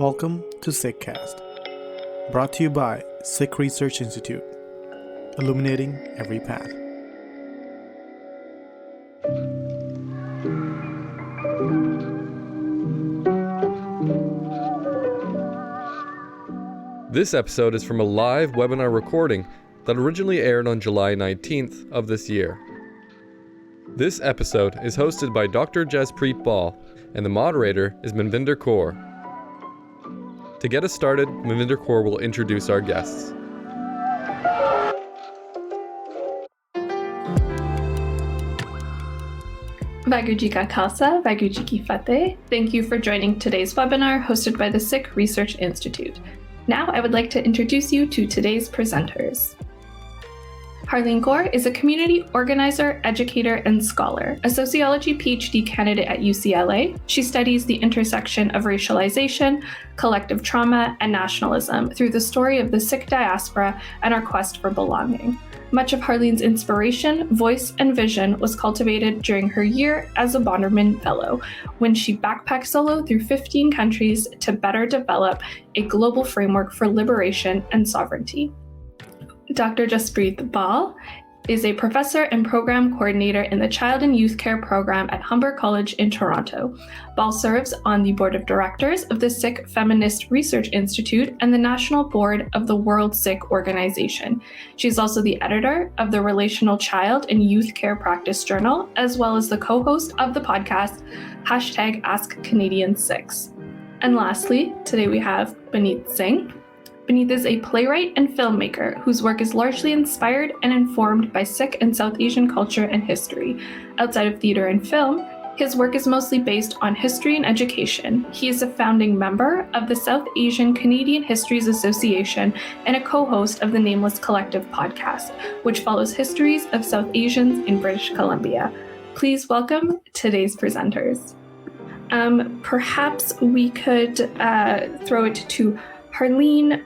Welcome to Sikhcast, brought to you by Sikh Research Institute, illuminating every path. This episode is from a live webinar recording that originally aired on July 19th of this year. This episode is hosted by Dr. Jaspreet Ball, and the moderator is Manvinder Kaur. To get us started, Manvinder Kaur will introduce our guests. Vaheguru Ji Ka Khalsa, Vaheguru Ji Ki Fateh. Thank you for joining today's webinar hosted by the Sikh Research Institute. Now I would like to introduce you to today's presenters. Harleen Kaur is a community organizer, educator, and scholar, a sociology PhD candidate at UCLA. She studies the intersection of racialization, collective trauma, and nationalism through the story of the Sikh diaspora and our quest for belonging. Much of Harleen's inspiration, voice, and vision was cultivated during her year as a Bonderman Fellow, when she backpacked solo through 15 countries to better develop a global framework for liberation and sovereignty. Dr. Jaspreet Ball is a professor and program coordinator in the Child and Youth Care program at Humber College in Toronto. Ball serves on the board of directors of the Sikh Feminist Research Institute and the national board of the World Sikh Organization. She's also the editor of the Relational Child and Youth Care Practice Journal, as well as the co-host of the podcast #AskCanadianSikhs. And lastly, today we have Paneet Singh. Paneet is a playwright and filmmaker whose work is largely inspired and informed by Sikh and South Asian culture and history. Outside of theater and film, his work is mostly based on history and education. He is a founding member of the South Asian Canadian Histories Association and a co-host of the Nameless Collective podcast, which follows histories of South Asians in British Columbia. Please welcome today's presenters. Perhaps we could throw it to Harleen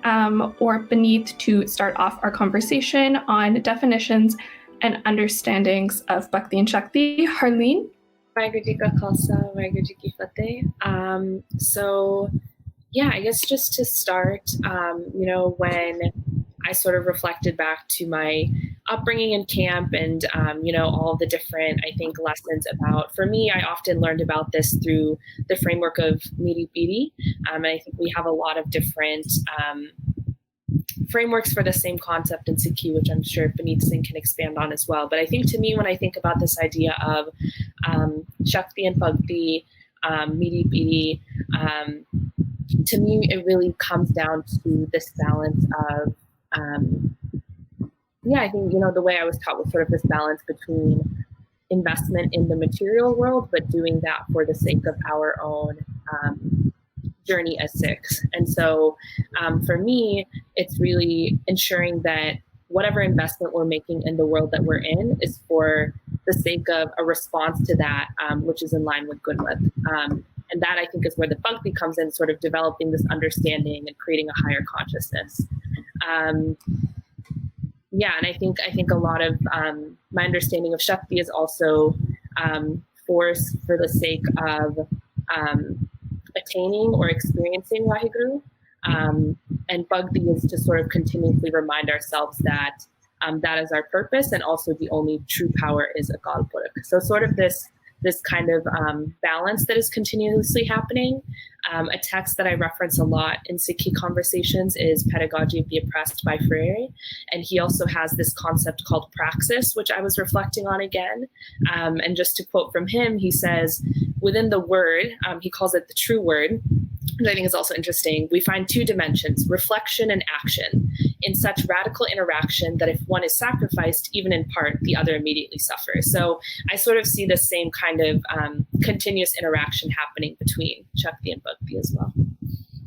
or Paneet to start off our conversation on definitions and understandings of Bhakti and Shakti. Harleen? Vaheguru Ji Ka Khalsa, Vaheguru Ji Ki Fateh. I guess just to start, when I sort of reflected back to my upbringing in camp and, all the different, I think, lessons about, for me, I often learned about this through the framework of Miri Piri. And I think we have a lot of different frameworks for the same concept in Sikhi, which I'm sure Paneet Singh can expand on as well. But I think to me, when I think about this idea of Shakti and Bhakti, Miri Piri, to me, it really comes down to this balance of I think, the way I was taught was sort of this balance between investment in the material world, but doing that for the sake of our own journey as Sikhs. And so for me, it's really ensuring that whatever investment we're making in the world that we're in is for the sake of a response to that, which is in line with Gurmat. And that, I think, is where the Bhakti comes in, sort of developing this understanding and creating a higher consciousness. And I think a lot of my understanding of Shakti is also force for the sake of attaining or experiencing Vaheguru. And Bhakti is to sort of continuously remind ourselves that that is our purpose, and also the only true power is Akal Purakh. So sort of this kind of balance that is continuously happening. A text that I reference a lot in Sikhi conversations is Pedagogy of the Oppressed by Freire. And he also has this concept called praxis, which I was reflecting on again. And just to quote from him, he says, within the word, he calls it the true word, which I think is also interesting, we find two dimensions, reflection and action, in such radical interaction that if one is sacrificed, even in part, the other immediately suffers. So I sort of see the same kind of continuous interaction happening between Shakti and Bhakti as well.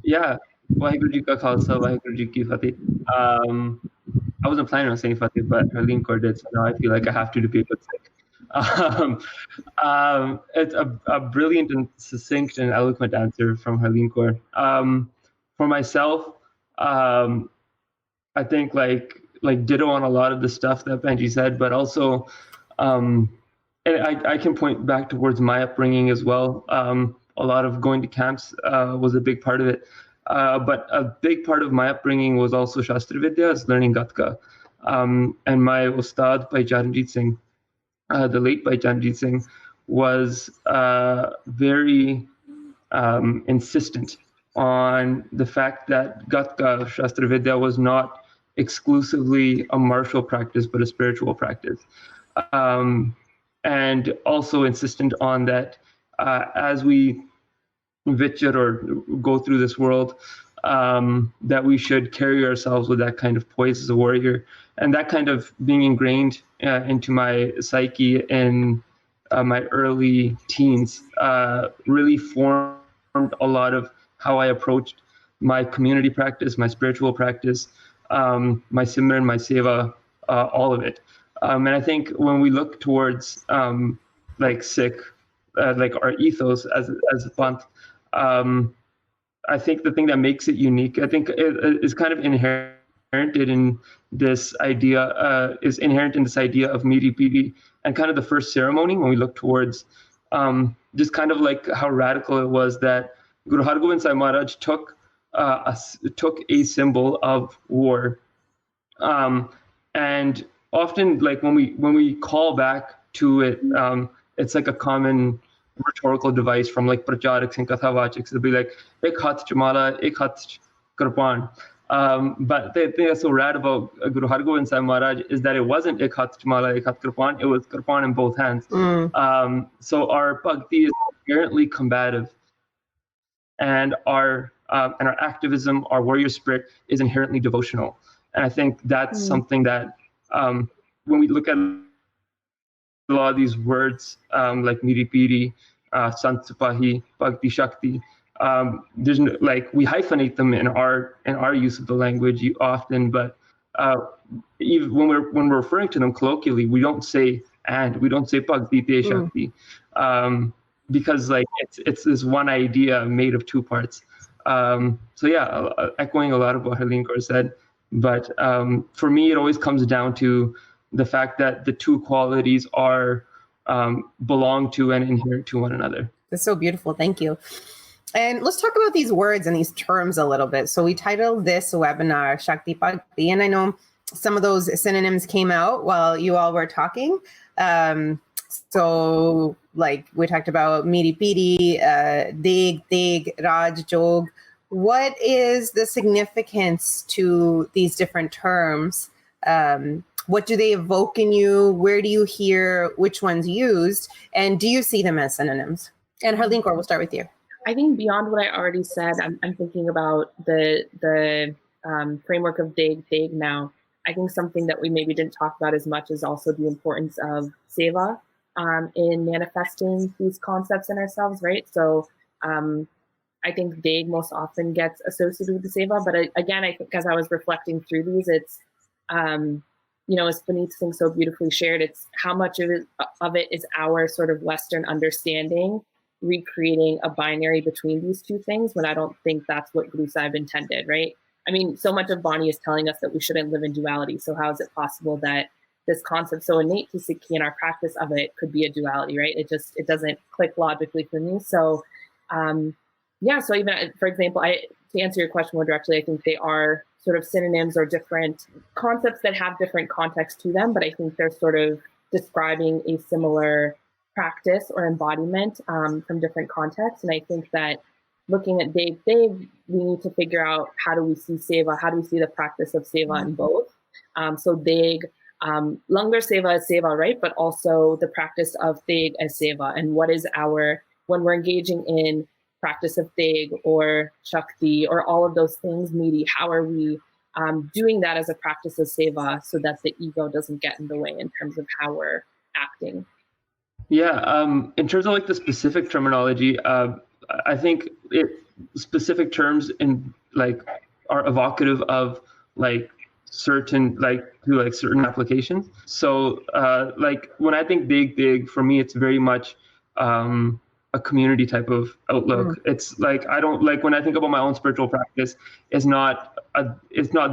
Yeah, Vaheguru Ji Ka Khalsa, Vaheguru Ji Ki Fateh. I wasn't planning on saying Fateh, but Harleen Kaur did, so now I feel like I have to be a good Sikh. It's a brilliant and succinct and eloquent answer from Harleen Kaur. For myself, I think like ditto on a lot of the stuff that Benji said, but also I can point back towards my upbringing as well. A lot of going to camps was a big part of it. But a big part of my upbringing was also Shastra Vidya, is learning Gatka. And my Ustad Bhai Charanjit Singh, the late Bhai Charanjit Singh, was very insistent on the fact that Gatka, Shastra Vidya, was not exclusively a martial practice, but a spiritual practice. And also insistent on that as we vichar or go through this world, that we should carry ourselves with that kind of poise as a warrior. And that kind of being ingrained into my psyche in my early teens really formed a lot of how I approached my community practice, my spiritual practice, my Simran, my Seva, all of it. And I think when we look towards like Sikh, like our ethos as a Panth, I think the thing that makes it unique, I think, is kind of inherent in this idea, of Miri Piri, and kind of the first ceremony when we look towards just kind of like how radical it was that Guru Hargobind Sahib Maharaj took a symbol of war, and often, like when we call back to it, it's like a common rhetorical device from like pracharaks and kathavachiks. It'll be like ek hath chamala, ek hath kirpan. But the thing that's so rad about Guru Hargobind Sahib Maharaj is that it wasn't ek hath chamala, ek hath kirpan. It was kirpan in both hands. So our bhakti is inherently combative, and our activism, our warrior spirit, is inherently devotional. And I think that's something that when we look at a lot of these words like Miri Piri, Sant Sipahi, Bhakti Shakti, there's like we hyphenate them in our use of the language often, but even when we're referring to them colloquially, we don't say Bhakti Te Shakti, because like it's this one idea made of two parts. So yeah, echoing a lot of what Harleen Kaur said, but for me it always comes down to the fact that the two qualities are belong to and inherent to one another. That's so beautiful. Thank you. And let's talk about these words and these terms a little bit. So we titled this webinar Shakti Bhakti, and I know some of those synonyms came out while you all were talking. So like we talked about Miri Piri, Deg, Raj, Jog. What is the significance to these different terms? What do they evoke in you? Where do you hear which ones used? And do you see them as synonyms? And Harleen Kaur, we'll start with you. I think beyond what I already said, I'm thinking about the framework of Deg now. I think something that we maybe didn't talk about as much is also the importance of Seva in manifesting these concepts in ourselves, right? So I think Deg most often gets associated with the Seva, but again, I think as I was reflecting through these, it's as Paneet Singh so beautifully shared, it's how much of it is our sort of Western understanding recreating a binary between these two things, when I don't think that's what Guru Sahib intended, right? I mean, so much of Bani is telling us that we shouldn't live in duality. So how is it possible that this concept so innate to Sikhi and our practice of it could be a duality, right? It doesn't click logically for me. So so even, for example, to answer your question more directly, I think they are sort of synonyms or different concepts that have different context to them, but I think they're sort of describing a similar practice or embodiment from different contexts. And I think that looking at Deg, we need to figure out how do we see Seva, how do we see the practice of Seva in both. So Deg, Langar Seva is Seva, right? But also the practice of Deg as Seva. And what is when we're engaging in practice of Deg or Shakti or all of those things, Miri, how are we doing that as a practice of Seva so that the ego doesn't get in the way in terms of how we're acting? Yeah, in terms of like the specific terminology, I think specific terms in like are evocative of like certain applications. So like when I think Deg, for me, it's very much a community type of outlook. It's like I don't like when I think about my own spiritual practice. It's not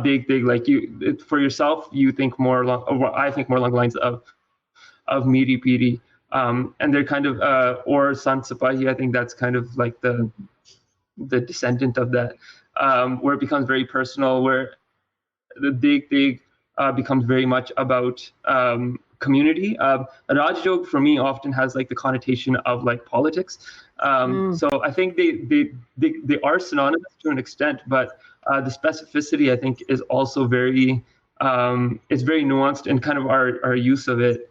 Deg like you for yourself. You think more along, I think more along the lines of Miri Piri. And they're kind of, or Sant Sipahi, I think that's kind of like the descendant of that. where it becomes very personal, where the Deg becomes very much about community. Raj Jog for me often has like the connotation of like politics. So I think they are synonymous to an extent, but the specificity I think is also very it's very nuanced in kind of our use of it.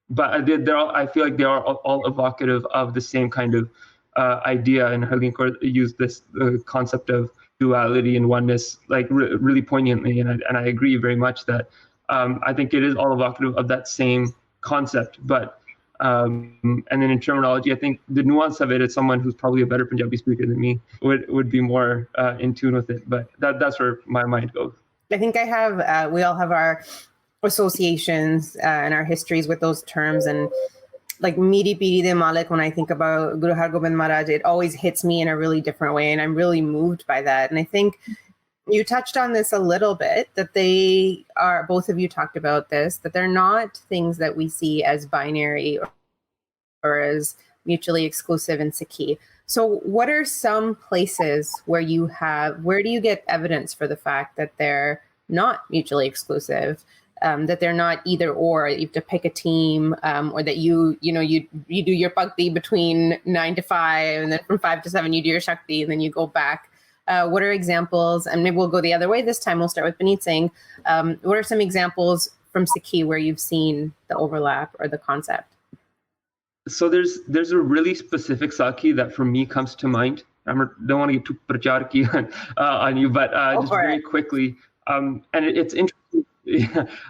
But I feel like they are all evocative of the same kind of idea. And Harleen Kaur used this concept of duality and oneness like really poignantly, and I agree very much that I think it is all evocative of that same concept. But and then in terminology, I think the nuance of it, as someone who's probably a better Punjabi speaker than me, would be more in tune with it. But that's where my mind goes. I think I have, we all have our associations and our histories with those terms. And like Miri Piri de Malik, when I think about Guru Har Gobind Maharaj, it always hits me in a really different way. And I'm really moved by that. And I think you touched on this a little bit, that they are, both of you talked about this, that they're not things that we see as binary or as mutually exclusive in Sikhi. So what are some places where do you get evidence for the fact that they're not mutually exclusive, that they're not either or, you have to pick a team, or that you do your bhakti between 9 to 5, and then from 5 to 7 you do your Shakti, and then you go back. What are examples, and maybe we'll go the other way this time, we'll start with Paneet saying, what are some examples from Sikhi where you've seen the overlap or the concept? So there's a really specific Sakhi that for me comes to mind. I don't want to get too pracharki on you, but just very quickly. And it's interesting.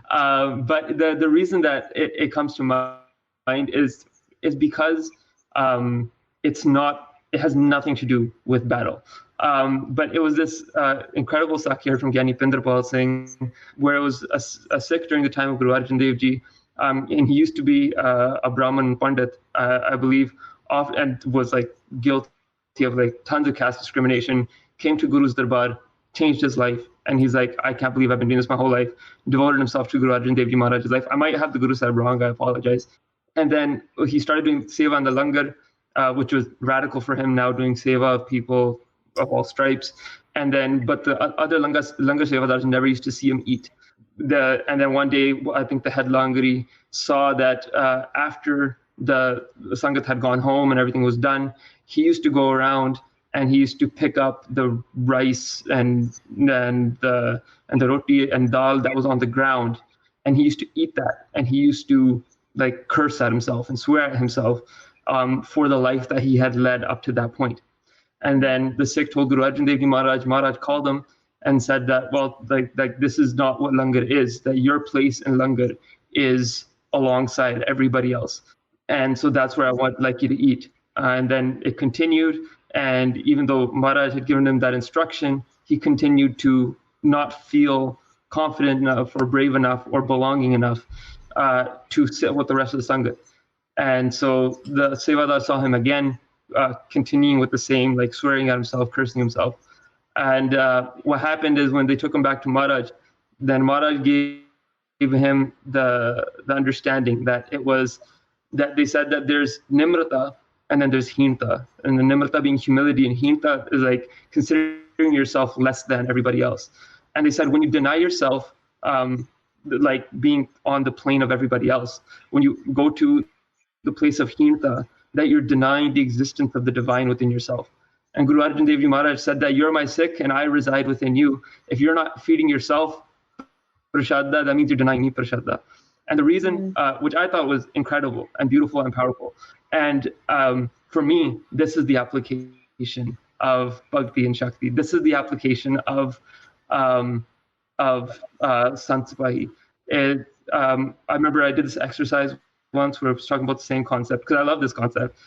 But the reason that it comes to mind is because it has nothing to do with battle. But it was this incredible Sakhi from Gyani Pinderpal Singh, where it was a Sikh during the time of Guru Arjan Dev Ji. And he used to be a Brahmin Pandit, I believe, and was like guilty of like tons of caste discrimination, came to Guru's Darbar, changed his life. And he's like, I can't believe I've been doing this my whole life, devoted himself to Guru Arjan Dev Ji Maharaj's life. I might have the Guru Sahib wrong, I apologize. And then he started doing Seva in the Langar, which was radical for him, now doing Seva of people of all stripes. And then, but the other Langar Sevadars never used to see him eat. And then one day, I think the head Langari saw that after the Sangat had gone home and everything was done, he used to go around and he used to pick up the rice and the roti and dal that was on the ground, and he used to eat that, and he used to like curse at himself and swear at himself for the life that he had led up to that point. And then the Sikh told Guru Arjan Dev Ji Maharaj called him and said that, well, like this is not what Langar is, that your place in Langar is alongside everybody else. And so that's where I would like you to eat. And then it continued. And even though Maharaj had given him that instruction, he continued to not feel confident enough or brave enough or belonging enough to sit with the rest of the Sangat. And so the Sevadar saw him again, continuing with the same, like swearing at himself, cursing himself. And what happened is when they took him back to Maharaj, then Maharaj gave him the understanding that it was, that they said that there's Nimrata and then there's Hinta. And the Nimrata being humility, and Hinta is like considering yourself less than everybody else. And they said when you deny yourself, like being on the plane of everybody else, when you go to the place of Hinta, that you're denying the existence of the divine within yourself. And Guru Arjan Dev Ji Maharaj said that you're my Sikh and I reside within you. If you're not feeding yourself prashadda, that means you're denying me prashadda. And the reason, which I thought was incredible and beautiful and powerful. And for me, this is the application of Bhakti and Shakti. This is the application of Sant Sipahi. I remember I did this exercise once where I was talking about the same concept, because I love this concept,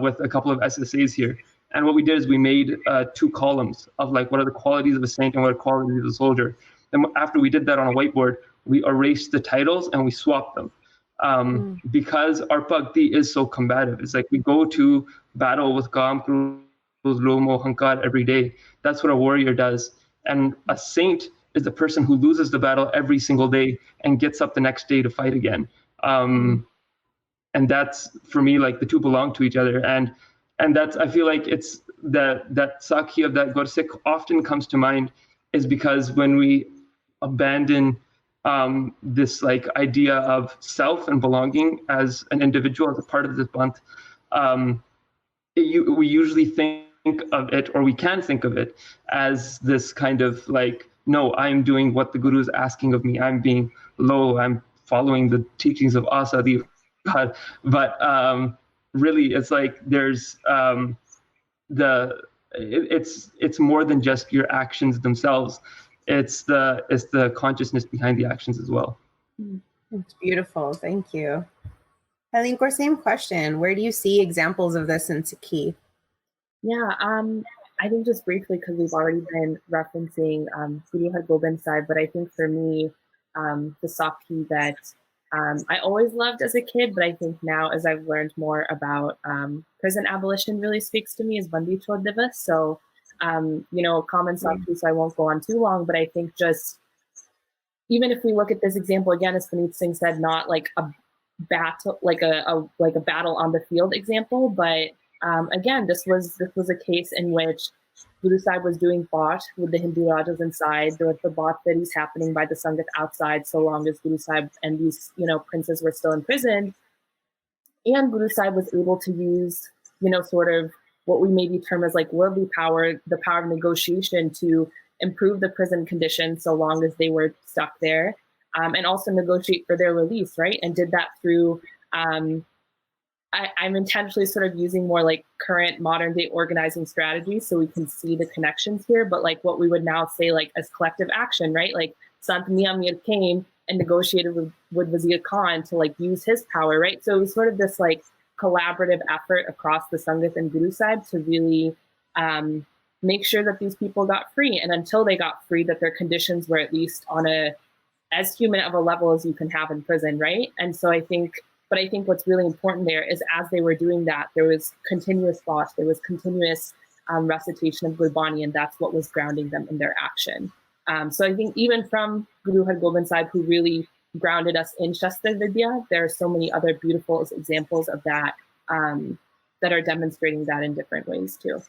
with a couple of SSAs here. And what we did is we made 2 columns of like what are the qualities of a saint and what are the qualities of a soldier. And after we did that on a whiteboard, we erased the titles and we swapped them. Because our bhakti is so combative. It's like we go to battle with Kam, Krodh, Loh, Hankar every day. That's what a warrior does. And a saint is the person who loses the battle every single day and gets up the next day to fight again. And that's, for me, like the two belong to each other. And that's, I feel like it's that Sakhi of that Gursikh often comes to mind is because when we abandon this like idea of self and belonging as an individual, as a part of this Panth, we usually think of it, or we can think of it as this kind of like, no, I'm doing what the Guru is asking of me. I'm being low. I'm following the teachings of Asadi. But really, it's like there's it's more than just your actions themselves. It's the consciousness behind the actions as well. It's beautiful. Thank you. Harleen, same question. Where do you see examples of this in Sikhi? Yeah, I think just briefly, because we've already been referencing Guru Har Gobind Sahib, but I think for me, the Sakhi that I always loved as a kid, but I think now as I've learned more about prison abolition really speaks to me is Bandi Chhod Divas. So, common Sakhi, so I won't go on too long, but I think just, even if we look at this example again, as Paneet Singh said, not like a battle, like a battle on the field example, but again, this was a case in which Guru Sahib was doing bot with the Hindu Rajas inside. There was the bot that is happening by the Sangat outside, so long as Guru Sahib and these, princes were still in prison. And Guru Sahib was able to use, sort of what we maybe term as like worldly power, the power of negotiation to improve the prison conditions so long as they were stuck there, and also negotiate for their release, right? And did that through, I'm intentionally sort of using more like current modern day organizing strategies so we can see the connections here, but like what we would now say like as collective action, right? Like Sant Mia Mir came and negotiated with Wazir Khan to like use his power, right? So it was sort of this like collaborative effort across the Sangat and Guru Sahib to really make sure that these people got free. And until they got free, that their conditions were at least on as human of a level as you can have in prison, right? And so I think what's really important there is as they were doing that, there was continuous thought, there was continuous recitation of Gurbani, and that's what was grounding them in their action. So I think even from Guru Har Gobind Sahib, who really grounded us in Shastra Vidya, there are so many other beautiful examples of that that are demonstrating that in different ways too.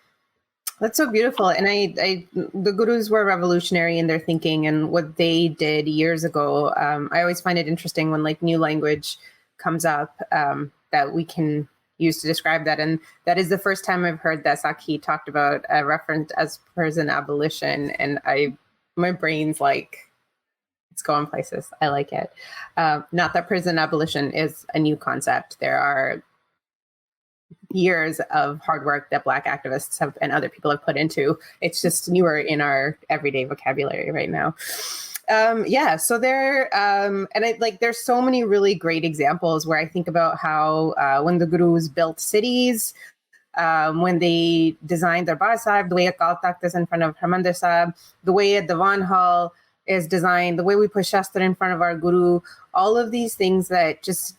That's so beautiful. And the Gurus were revolutionary in their thinking and what they did years ago. I always find it interesting when like new language comes up that we can use to describe that. And that is the first time I've heard that Sakhi talked about a reference as prison abolition. And my brain's like, it's going places. I like it. Not that prison abolition is a new concept. There are years of hard work that Black activists have and other people have put into. It's just newer in our everyday vocabulary right now. So there, and there's so many really great examples where I think about how when the Gurus built cities, when they designed Darbar Sahib, the way Akal Takht is in front of Harmandir Sahib, the way a Diwan Hall is designed, the way we put Shastra in front of our Guru, all of these things that just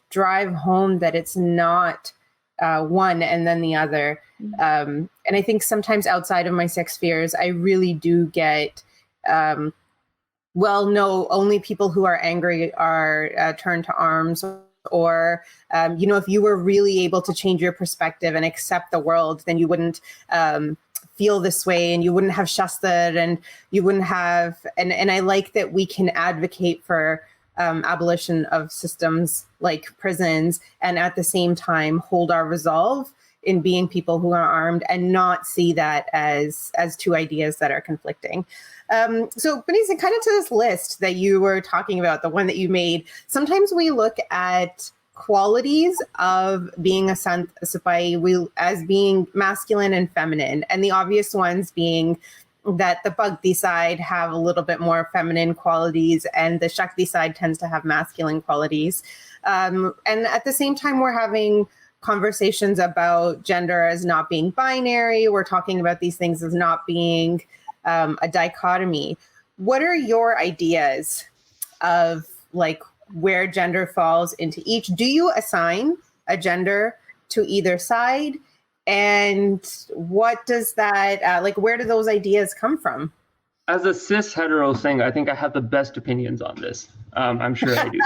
drive home that it's not one and then the other. And I think sometimes outside of my Sikh spheres, I really do get, only people who are angry are turned to arms, or, if you were really able to change your perspective and accept the world, then you wouldn't feel this way, and you wouldn't have Shastra, and you wouldn't have, and I like that we can advocate for abolition of systems like prisons, and at the same time hold our resolve in being people who are armed and not see that as two ideas that are conflicting. So Paneet, kind of to this list that you were talking about, the one that you made, sometimes we look at qualities of being a Sant, a Sipahi, as being masculine and feminine, and the obvious ones being that the Bhakti side have a little bit more feminine qualities and the Shakti side tends to have masculine qualities. And at the same time, we're having conversations about gender as not being binary. We're talking about these things as not being a dichotomy. What are your ideas of like where gender falls into each? Do you assign a gender to either side? And what does that, where do those ideas come from? As a cis hetero thing, I think I have the best opinions on this. I'm sure I do.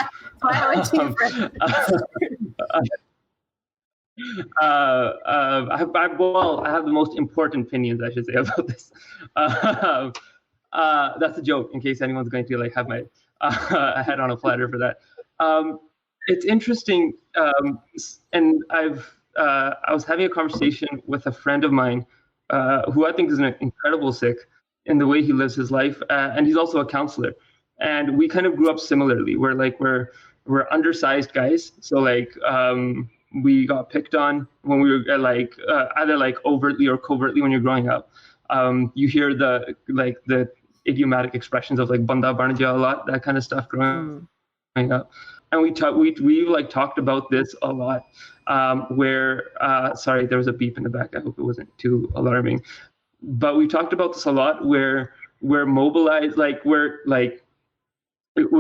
I have the most important opinions, I should say, about this. That's a joke, in case anyone's going to like have my head on a platter for that. It's interesting, and I was having a conversation with a friend of mine who I think is an incredible Sikh in the way he lives his life, and he's also a counselor. And we kind of grew up similarly. We're undersized guys, so like we got picked on when we were either like overtly or covertly when you're growing up. You hear the idiomatic expressions of like banda ban gaya a lot, that kind of stuff growing up. And we like talked about this a lot. Where sorry, there was a beep in the back. I hope it wasn't too alarming. But we talked about this a lot, where we're mobilized, we're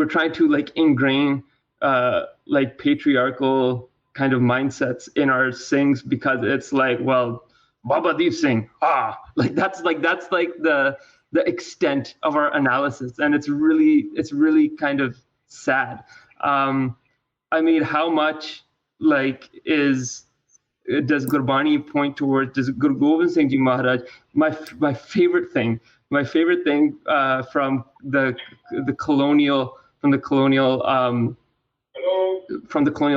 trying to like ingrain like patriarchal kind of mindsets in our Singhs, because it's like, well, Baba Deep Singh, that's the extent of our analysis, and it's really kind of sad. I mean, how much does Gurbani point towards? Does Guru Gobind Singh Ji Maharaj? My favorite thing from the colonial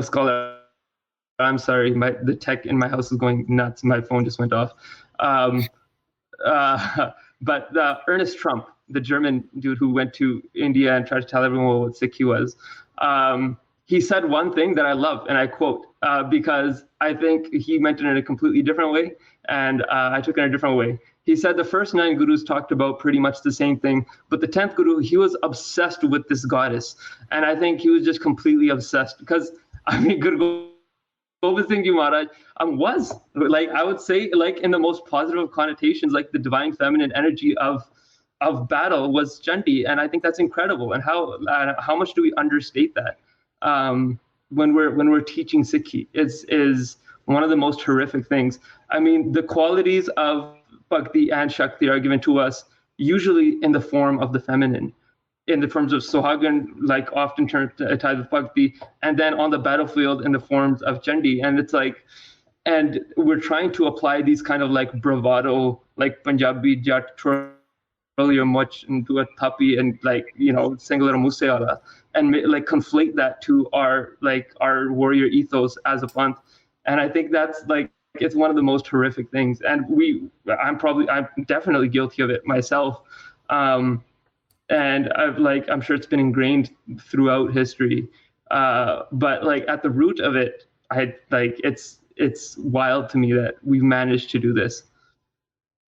scholar. I'm sorry, the tech in my house is going nuts. My phone just went off. But Ernest Trump, the German dude who went to India and tried to tell everyone what Sikhi was, he said one thing that I love, and I quote, because I think he meant it in a completely different way, and I took it in a different way. He said the first 9 gurus talked about pretty much the same thing, but the 10th guru, he was obsessed with this goddess. And I think he was just completely obsessed, because, I mean, Guru Gobind Singh Ji Maharaj was, like, I would say, like, in the most positive connotations, like the divine feminine energy of battle was Chandi. And I think that's incredible. And how much do we understate that? When we're teaching Sikhi, is one of the most horrific things. I mean, the qualities of Bhakti and Shakti are given to us usually in the form of the feminine, in the forms of Sohagan, like often tied with Bhakti, and then on the battlefield in the forms of Chandi. And it's like, and we're trying to apply these kind of like bravado, like Punjabi Jat much into a tapi and like, you know, singular museala, and like conflate that to our warrior ethos as a panth. And I think that's like, it's one of the most horrific things. And I'm definitely guilty of it myself. And I'm sure it's been ingrained throughout history. But like at the root of it, it's wild to me that we've managed to do this.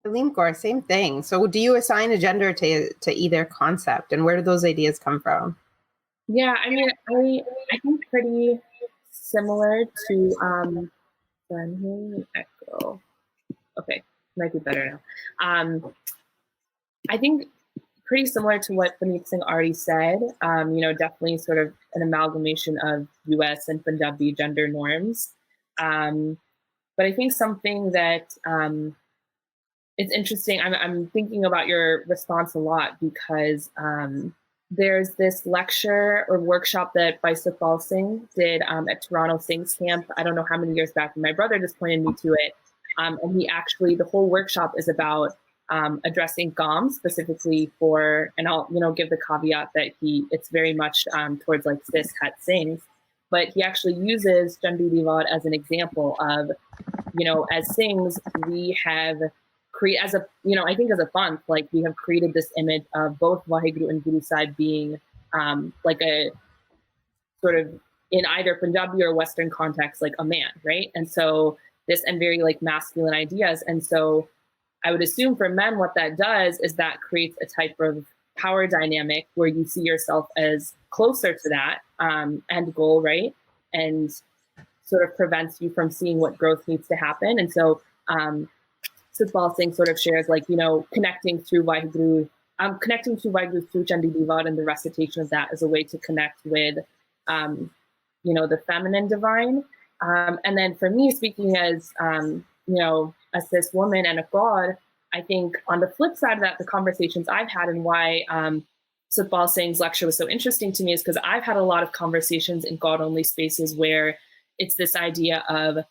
Kaur, same thing. So do you assign a gender to either concept, and where do those ideas come from? Yeah, I mean, I think pretty similar to I'm hearing an echo. Okay, might be better now. I think pretty similar to what Paneet Singh already said. Definitely sort of an amalgamation of US and Punjabi gender norms. But I think something that it's interesting. I'm thinking about your response a lot, because there's this lecture or workshop that Sikh Singh did at Toronto Singh's camp. I don't know how many years back. My brother just pointed me to it. And he actually, the whole workshop is about addressing Gam specifically for, and I'll, give the caveat that it's very much towards like cis het Singhs, but he actually uses Chandi Divad as an example of, as Singhs, we have I think as a panth, like we have created this image of both Vaheguru and Guru Sahib being like a sort of, in either Punjabi or Western context, like a man, right? And so and very like masculine ideas. And so I would assume for men, what that does is that creates a type of power dynamic where you see yourself as closer to that end goal, right? And sort of prevents you from seeing what growth needs to happen. And so Sikh Singh sort of shares like, connecting through Vaheguru through Chandi Divad, and the recitation of that as a way to connect with, the feminine divine. And then for me, speaking as, a cis woman and a God, I think on the flip side of that, the conversations I've had and why Sikh Singh's lecture was so interesting to me is because I've had a lot of conversations in God-only spaces where it's this idea of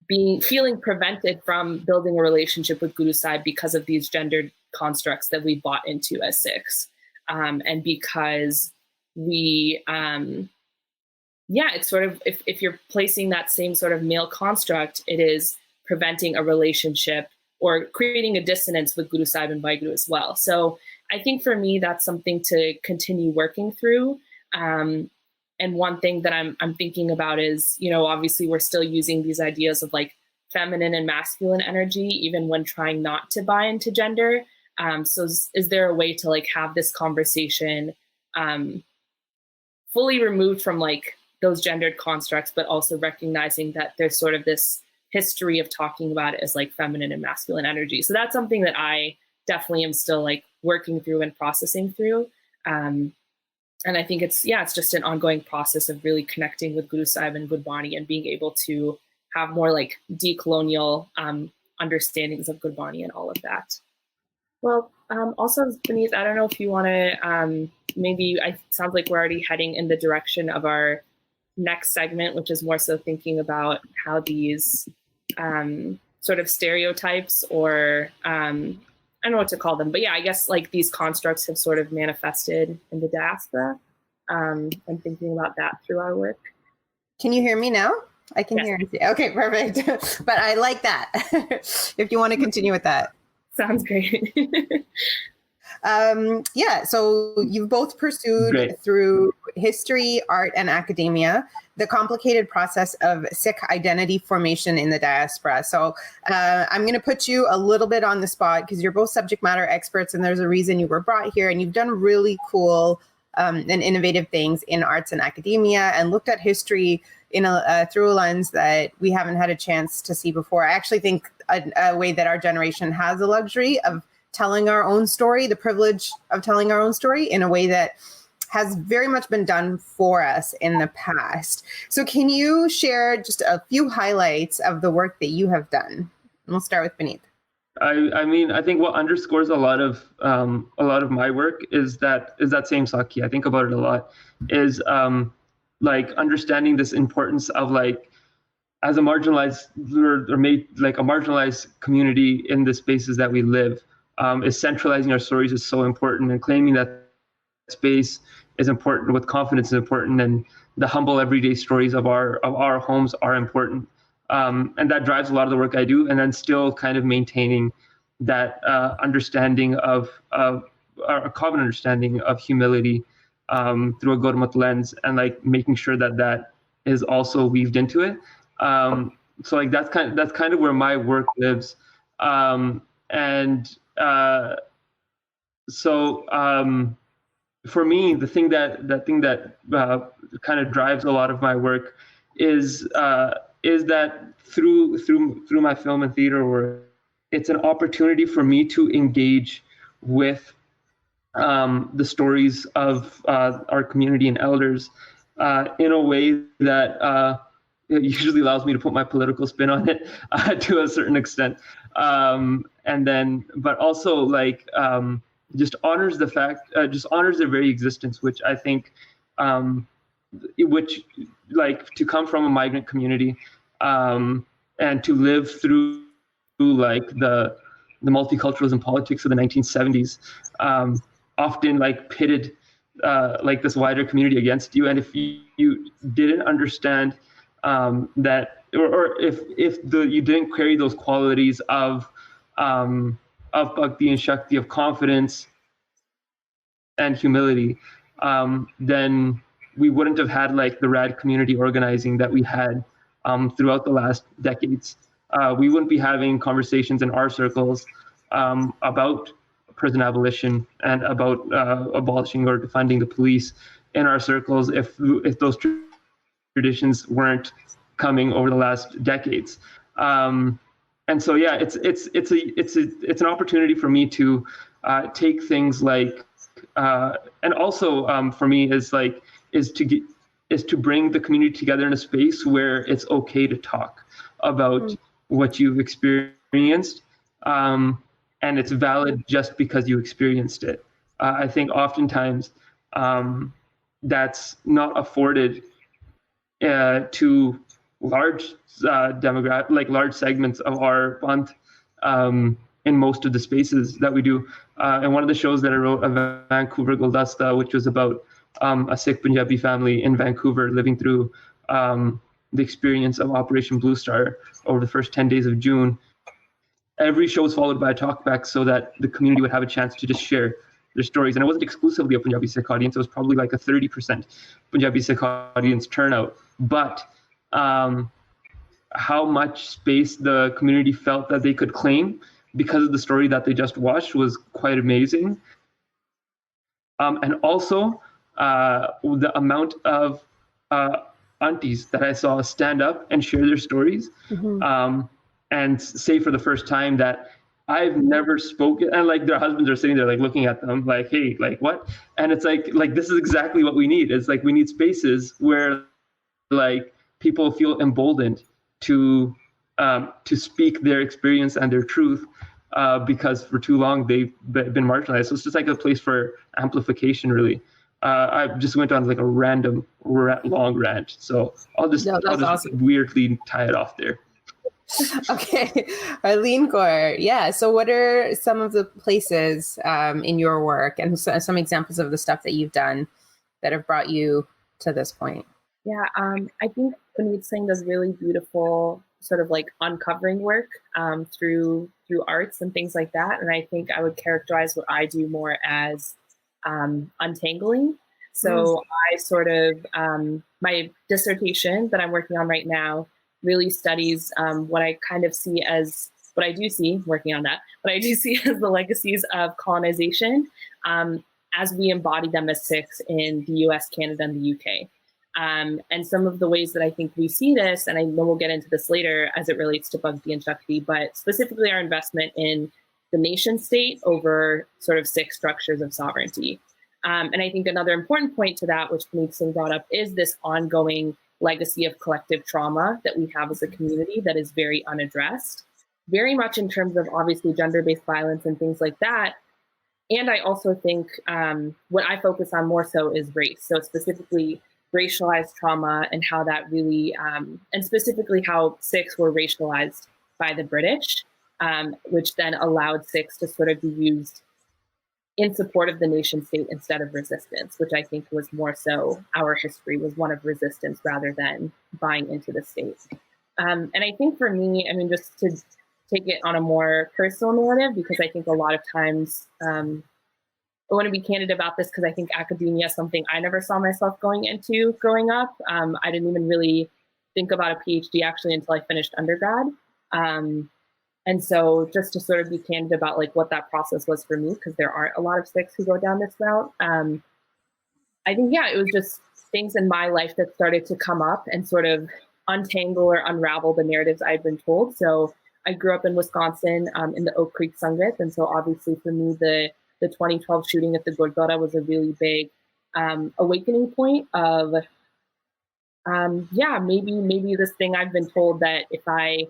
feeling prevented from building a relationship with Guru Sahib because of these gendered constructs that we bought into as Sikhs, and because we it's sort of, if you're placing that same sort of male construct, it is preventing a relationship or creating a dissonance with Guru Sahib and Vaheguru as well. So I think for me, that's something to continue working through. And one thing that I'm thinking about is, obviously we're still using these ideas of like feminine and masculine energy, even when trying not to buy into gender. So is there a way to like have this conversation fully removed from like those gendered constructs, but also recognizing that there's sort of this history of talking about it as like feminine and masculine energy. So that's something that I definitely am still like working through and processing through. And I think it's just an ongoing process of really connecting with Guru Sahib and Gurbani and being able to have more like decolonial understandings of Gurbani and all of that. Well, also, Paneet, I don't know if you want to, it sounds like we're already heading in the direction of our next segment, which is more so thinking about how these sort of stereotypes or I don't know what to call them, but I guess like these constructs have sort of manifested in the diaspora. I'm thinking about that through our work. Can you hear me now? I can hear you. Okay, perfect. But I like that. If you want to continue with that. Sounds great. So you've both pursued through history, art, and academia, the complicated process of Sikh identity formation in the diaspora. So I'm going to put you a little bit on the spot because you're both subject matter experts and there's a reason you were brought here, and you've done really cool and innovative things in arts and academia and looked at history in through a lens that we haven't had a chance to see before. I actually think a way that our generation has the luxury of telling our own story, the privilege of telling our own story in a way that has very much been done for us in the past. So can you share just a few highlights of the work that you have done? And we'll start with Paneet. I think what underscores a lot of my work is that same Sakhi. I think about it a lot, is like understanding this importance of like, as a marginalized or made like a marginalized community in the spaces that we live, is centralizing our stories is so important, and claiming that space is important with confidence is important, and the humble everyday stories of our homes are important. And that drives a lot of the work I do, and then still kind of maintaining that understanding of a common understanding of humility through a Gurmat lens, and like making sure that is also weaved into it. So like that's kind of where my work lives. For me, the thing that kind of drives a lot of my work is that through my film and theater work, it's an opportunity for me to engage with the stories of our community and elders in a way that it usually allows me to put my political spin on it to a certain extent, but also like just honors the fact, just honors their very existence, which I think, which like to come from a migrant community and to live through like the multiculturalism politics of the 1970s, often like pitted like this wider community against you, and if you didn't understand that, or if you didn't carry those qualities of Bhakti and Shakti, of confidence and humility, then we wouldn't have had like the rad community organizing that we had throughout the last decades. We wouldn't be having conversations in our circles about prison abolition and about abolishing or defunding the police in our circles if those traditions weren't coming over the last decades. And so it's an opportunity for me to take things like and also for me is to bring the community together in a space where it's okay to talk about what you've experienced, and it's valid just because you experienced it. I think oftentimes that's not afforded to large demographic, like large segments of our Panth in most of the spaces that we do. And one of the shows that I wrote, a Vancouver Guldasta, which was about a Sikh Punjabi family in Vancouver living through the experience of Operation Blue Star over the first 10 days of June. Every show was followed by a talkback so that the community would have a chance to just share their stories. And it wasn't exclusively a Punjabi Sikh audience. It was probably like a 30% Punjabi Sikh audience turnout. But how much space the community felt that they could claim because of the story that they just watched was quite amazing. And also the amount of aunties that I saw stand up and share their stories and say for the first time that I've never spoken, and like their husbands are sitting there like looking at them like, hey, like what? And it's like this is exactly what we need. It's like we need spaces where like people feel emboldened to speak their experience and their truth because for too long they've been marginalized. So it's just like a place for amplification, really. I just went on like a random long rant, so I'll just awesome. Weirdly tie it off there. Okay, Harleen, Kaur. Yeah. So, what are some of the places in your work and some examples of the stuff that you've done that have brought you to this point? Yeah, I think Paneet Singh does really beautiful sort of like uncovering work through arts and things like that. And I think I would characterize what I do more as untangling. So I sort of, my dissertation that I'm working on right now really studies what I kind of see as, what I do see, working on that, what I do see as the legacies of colonization as we embody them as Sikhs in the US, Canada, and the UK. And some of the ways that I think we see this, and I know we'll get into this later as it relates to Bhakti and Shakti, but specifically our investment in the nation state over sort of Sikh structures of sovereignty. And I think another important point to that, which Paneet Singh brought up, is this ongoing legacy of collective trauma that we have as a community that is very unaddressed, very much in terms of obviously gender-based violence and things like that. And I also think what I focus on more so is race. So specifically racialized trauma and how that really, and specifically how Sikhs were racialized by the British, which then allowed Sikhs to sort of be used in support of the nation state instead of resistance, which I think was more so our history was one of resistance rather than buying into the state. And I think for me, I mean, just to take it on a more personal narrative, because I think a lot of times, I want to be candid about this because I think academia is something I never saw myself going into growing up. I didn't even really think about a PhD actually until I finished undergrad. And so just to sort of be candid about like what that process was for me, because there aren't a lot of Sikhs who go down this route. I think, yeah, it was just things in my life that started to come up and sort of untangle or unravel the narratives I'd been told. So I grew up in Wisconsin in the Oak Creek Sanghat. And so obviously for me, the 2012 shooting at the Gurdwara was a really big awakening point of, maybe this thing I've been told that if I,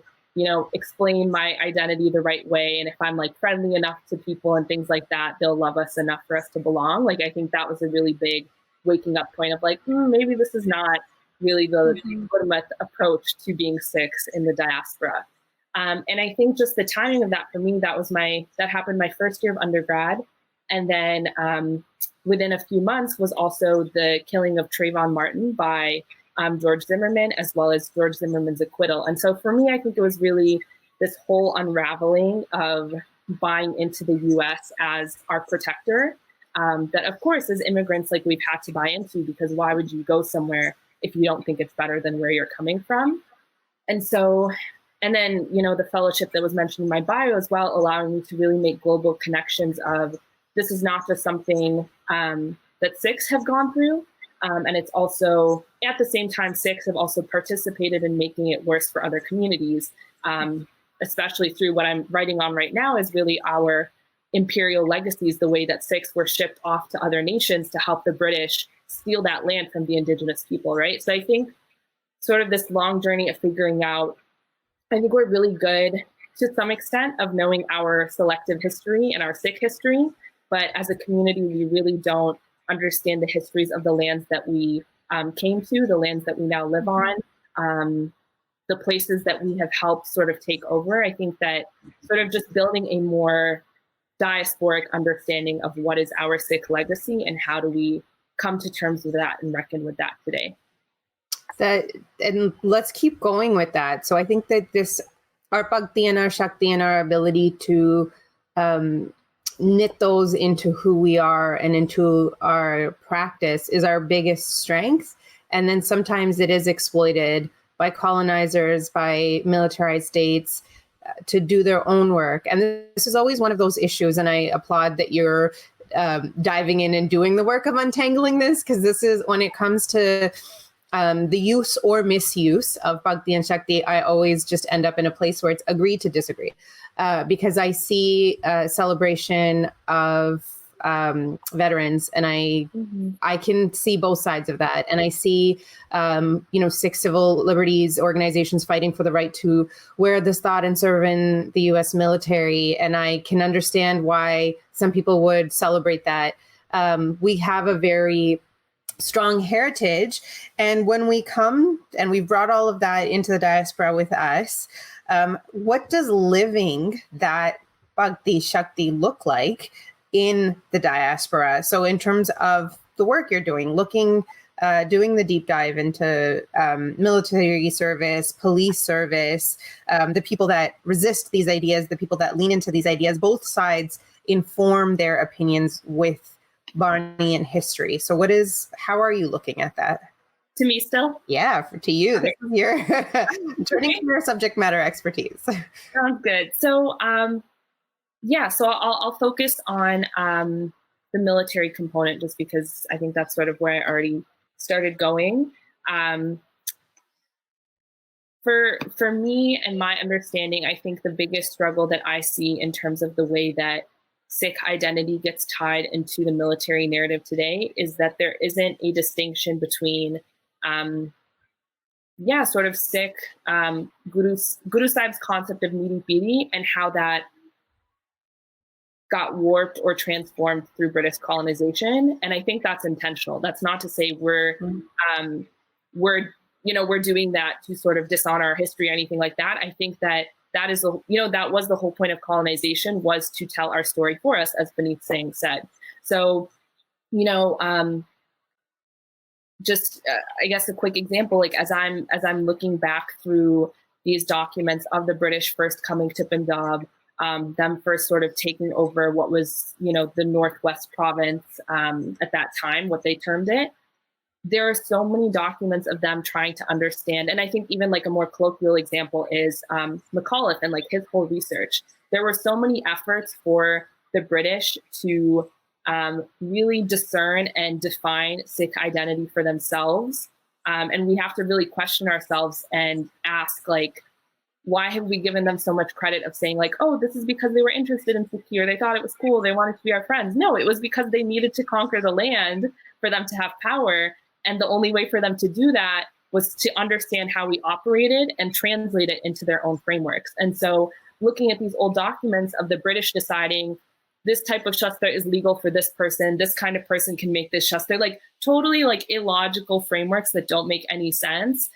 explain my identity the right way, and if I'm like friendly enough to people and things like that, they'll love us enough for us to belong. Like, I think that was a really big waking up point of like, maybe this is not really the legitimate approach to being Sikhs in the diaspora. And I think just the timing of that for me, that happened my first year of undergrad. And then within a few months was also the killing of Trayvon Martin by George Zimmerman, as well as George Zimmerman's acquittal. And so for me, I think it was really this whole unraveling of buying into the US as our protector, that of course, as immigrants, like we've had to buy into, because why would you go somewhere if you don't think it's better than where you're coming from? And so, and then, the fellowship that was mentioned in my bio as well, allowing me to really make global connections of this is not just something that Sikhs have gone through. And it's also, at the same time, Sikhs have also participated in making it worse for other communities, especially through what I'm writing on right now is really our imperial legacies, the way that Sikhs were shipped off to other nations to help the British steal that land from the indigenous people, right? So I think sort of this long journey of figuring out, I think we're really good to some extent of knowing our selective history and our Sikh history, but as a community, we really don't understand the histories of the lands that we came to, the lands that we now live on. the places that we have helped sort of take over. I think that sort of just building a more diasporic understanding of what is our Sikh legacy and how do we come to terms with that and reckon with that today. And let's keep going with that. So I think that our Bhakti and our Shakti and our ability to knit those into who we are and into our practice is our biggest strength. And then sometimes it is exploited by colonizers, by militarized states to do their own work. And this is always one of those issues. And I applaud that you're diving in and doing the work of untangling this, because this is when it comes to the use or misuse of Bhakti and Shakti, I always just end up in a place where it's agree to disagree, because I see a celebration of veterans, and I can see both sides of that, and I see Sikh civil liberties organizations fighting for the right to wear the star and serve in the U.S. military, and I can understand why some people would celebrate that. We have a very strong heritage, and when we come and we've brought all of that into the diaspora with us, what does living that Bhakti Shakti look like in the diaspora? So in terms of the work you're doing, doing the deep dive into military service, police service, the people that resist these ideas, the people that lean into these ideas, both sides inform their opinions with Barney and history. So how are you looking at that? To me still? Yeah, to you. Okay. This is your turning to your subject matter expertise. Sounds good. So so I'll focus on the military component, just because I think that's sort of where I already started going. For me and my understanding, I think the biggest struggle that I see in terms of the way that Sikh identity gets tied into the military narrative today is that there isn't a distinction between, sort of Sikh Guru Sahib's concept of meeti piri and how that got warped or transformed through British colonization. And I think that's intentional. That's not to say we're doing that to sort of dishonor our history or anything like that. I think that is that was the whole point of colonization, was to tell our story for us, as Paneet Singh said. So, I guess a quick example, like as I'm looking back through these documents of the British first coming to Punjab, them first sort of taking over what was, the Northwest province at that time, what they termed it. There are so many documents of them trying to understand. And I think even like a more colloquial example is McAuliffe and like his whole research. There were so many efforts for the British to really discern and define Sikh identity for themselves. And we have to really question ourselves and ask, like, why have we given them so much credit of saying like, oh, this is because they were interested in Sikhi, or they thought it was cool, they wanted to be our friends? No, it was because they needed to conquer the land for them to have power. And the only way for them to do that was to understand how we operated and translate it into their own frameworks. And so looking at these old documents of the British deciding this type of shastra is legal for this person, this kind of person can make this shastra, like totally like illogical frameworks that don't make any sense.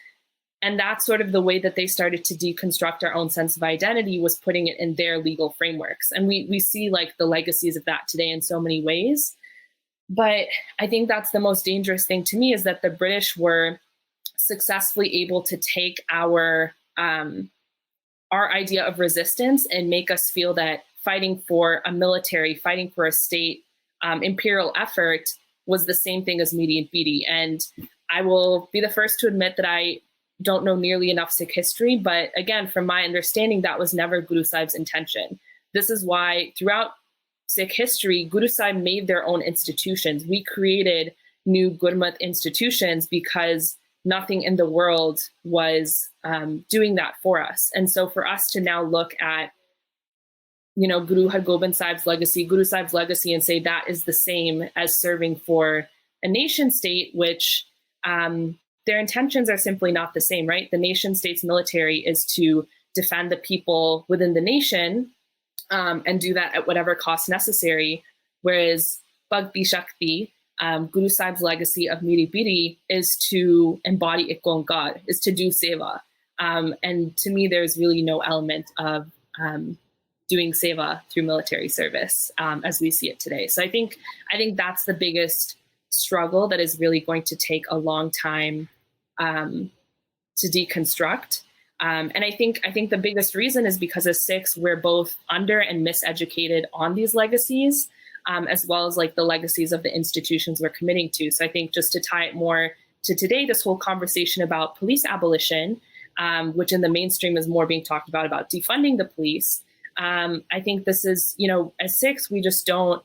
And that's sort of the way that they started to deconstruct our own sense of identity, was putting it in their legal frameworks. And we see like the legacies of that today in so many ways. But I think that's the most dangerous thing to me, is that the British were successfully able to take our idea of resistance and make us feel that fighting for a military, fighting for a state, imperial effort was the same thing as meeti piri. And I will be the first to admit that I don't know nearly enough Sikh history. But again, from my understanding, that was never Guru Sahib's intention. This is why throughout Sikh history, Guru Sahib made their own institutions. We created new Gurmat institutions because nothing in the world was doing that for us. And so for us to now look at, Guru Har Gobind Sahib's legacy, Guru Sahib's legacy, and say that is the same as serving for a nation state, which their intentions are simply not the same, right? The nation state's military is to defend the people within the nation, and do that at whatever cost necessary. Whereas Bhakti Shakti, Guru Sahib's legacy of meeti piri, is to embody Ek Onkar, is to do seva. And to me, there's really no element of doing seva through military service as we see it today. So I think that's the biggest struggle that is really going to take a long time to deconstruct. And I think the biggest reason is because as Sikhs, we're both under and miseducated on these legacies, as well as like the legacies of the institutions we're committing to. So I think just to tie it more to today, this whole conversation about police abolition, which in the mainstream is more being talked about defunding the police. I think this is, as Sikhs, we just don't,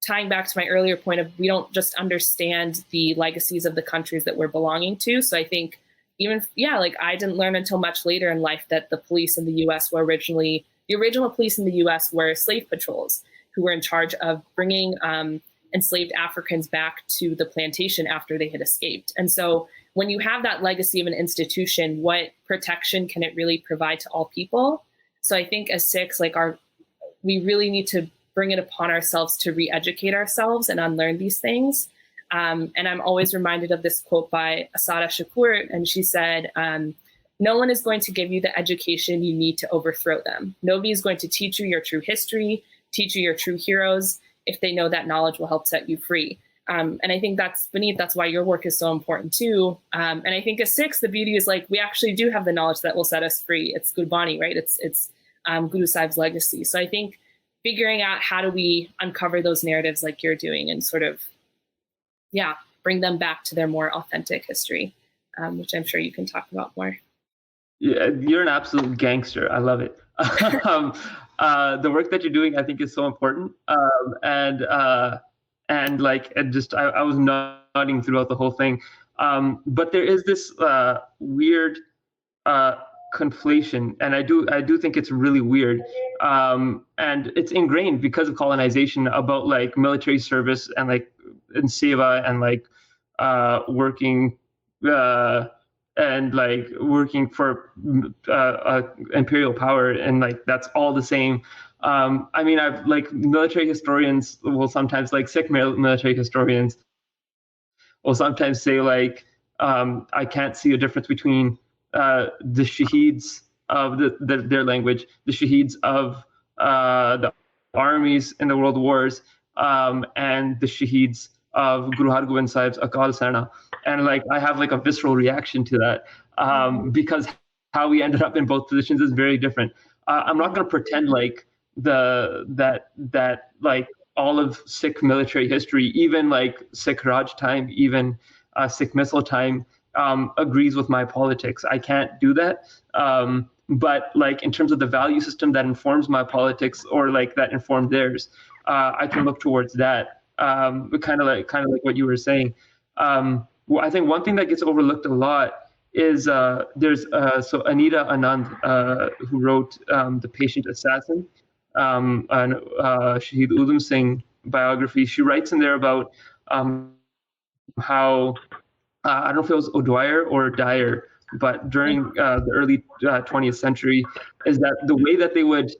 tying back to my earlier point of, we don't just understand the legacies of the countries that we're belonging to. So I think I didn't learn until much later in life that the police in the US were the original police in the US were slave patrols who were in charge of bringing enslaved Africans back to the plantation after they had escaped. And so when you have that legacy of an institution, what protection can it really provide to all people? So I think as Sikhs, we really need to bring it upon ourselves to re-educate ourselves and unlearn these things. And I'm always reminded of this quote by Asada Shakur, and she said, no one is going to give you the education you need to overthrow them. Nobody is going to teach you your true history, teach you your true heroes, if they know that knowledge will help set you free. And I think that's, Paneet, that's why your work is so important too. And I think as Sikhs, the beauty is we actually do have the knowledge that will set us free. It's Gurbani, right? It's Guru Sahib's legacy. So I think figuring out how do we uncover those narratives like you're doing and sort of, bring them back to their more authentic history, which I'm sure you can talk about more. Yeah, you're an absolute gangster. I love it. The work that you're doing, I think, is so important. I was nodding throughout the whole thing. But there is this weird conflation, and I do think it's really weird. And it's ingrained because of colonization about military service and seva and working working for imperial power, and that's all the same. I've military historians will sometimes Sikh military historians will sometimes say I can't see a difference between the shaheeds of their language, the shaheeds of the armies in the world wars, and the shaheeds of Guru Har Gobind Sahib's Akal Sena. And I have a visceral reaction to that, because how we ended up in both positions is very different. I'm not going to pretend that all of Sikh military history, even Sikh Raj time, even Sikh missile time, agrees with my politics. I can't do that. But in terms of the value system that informs my politics or that informed theirs, I can look towards that. Kind of like what you were saying. I think one thing that gets overlooked a lot is there's Anita Anand, who wrote The Patient Assassin, and Shaheed Udham Singh biography. She writes in there about how I don't know if it was O'Dwyer or Dyer, but during the early 20th century, is that the way that they would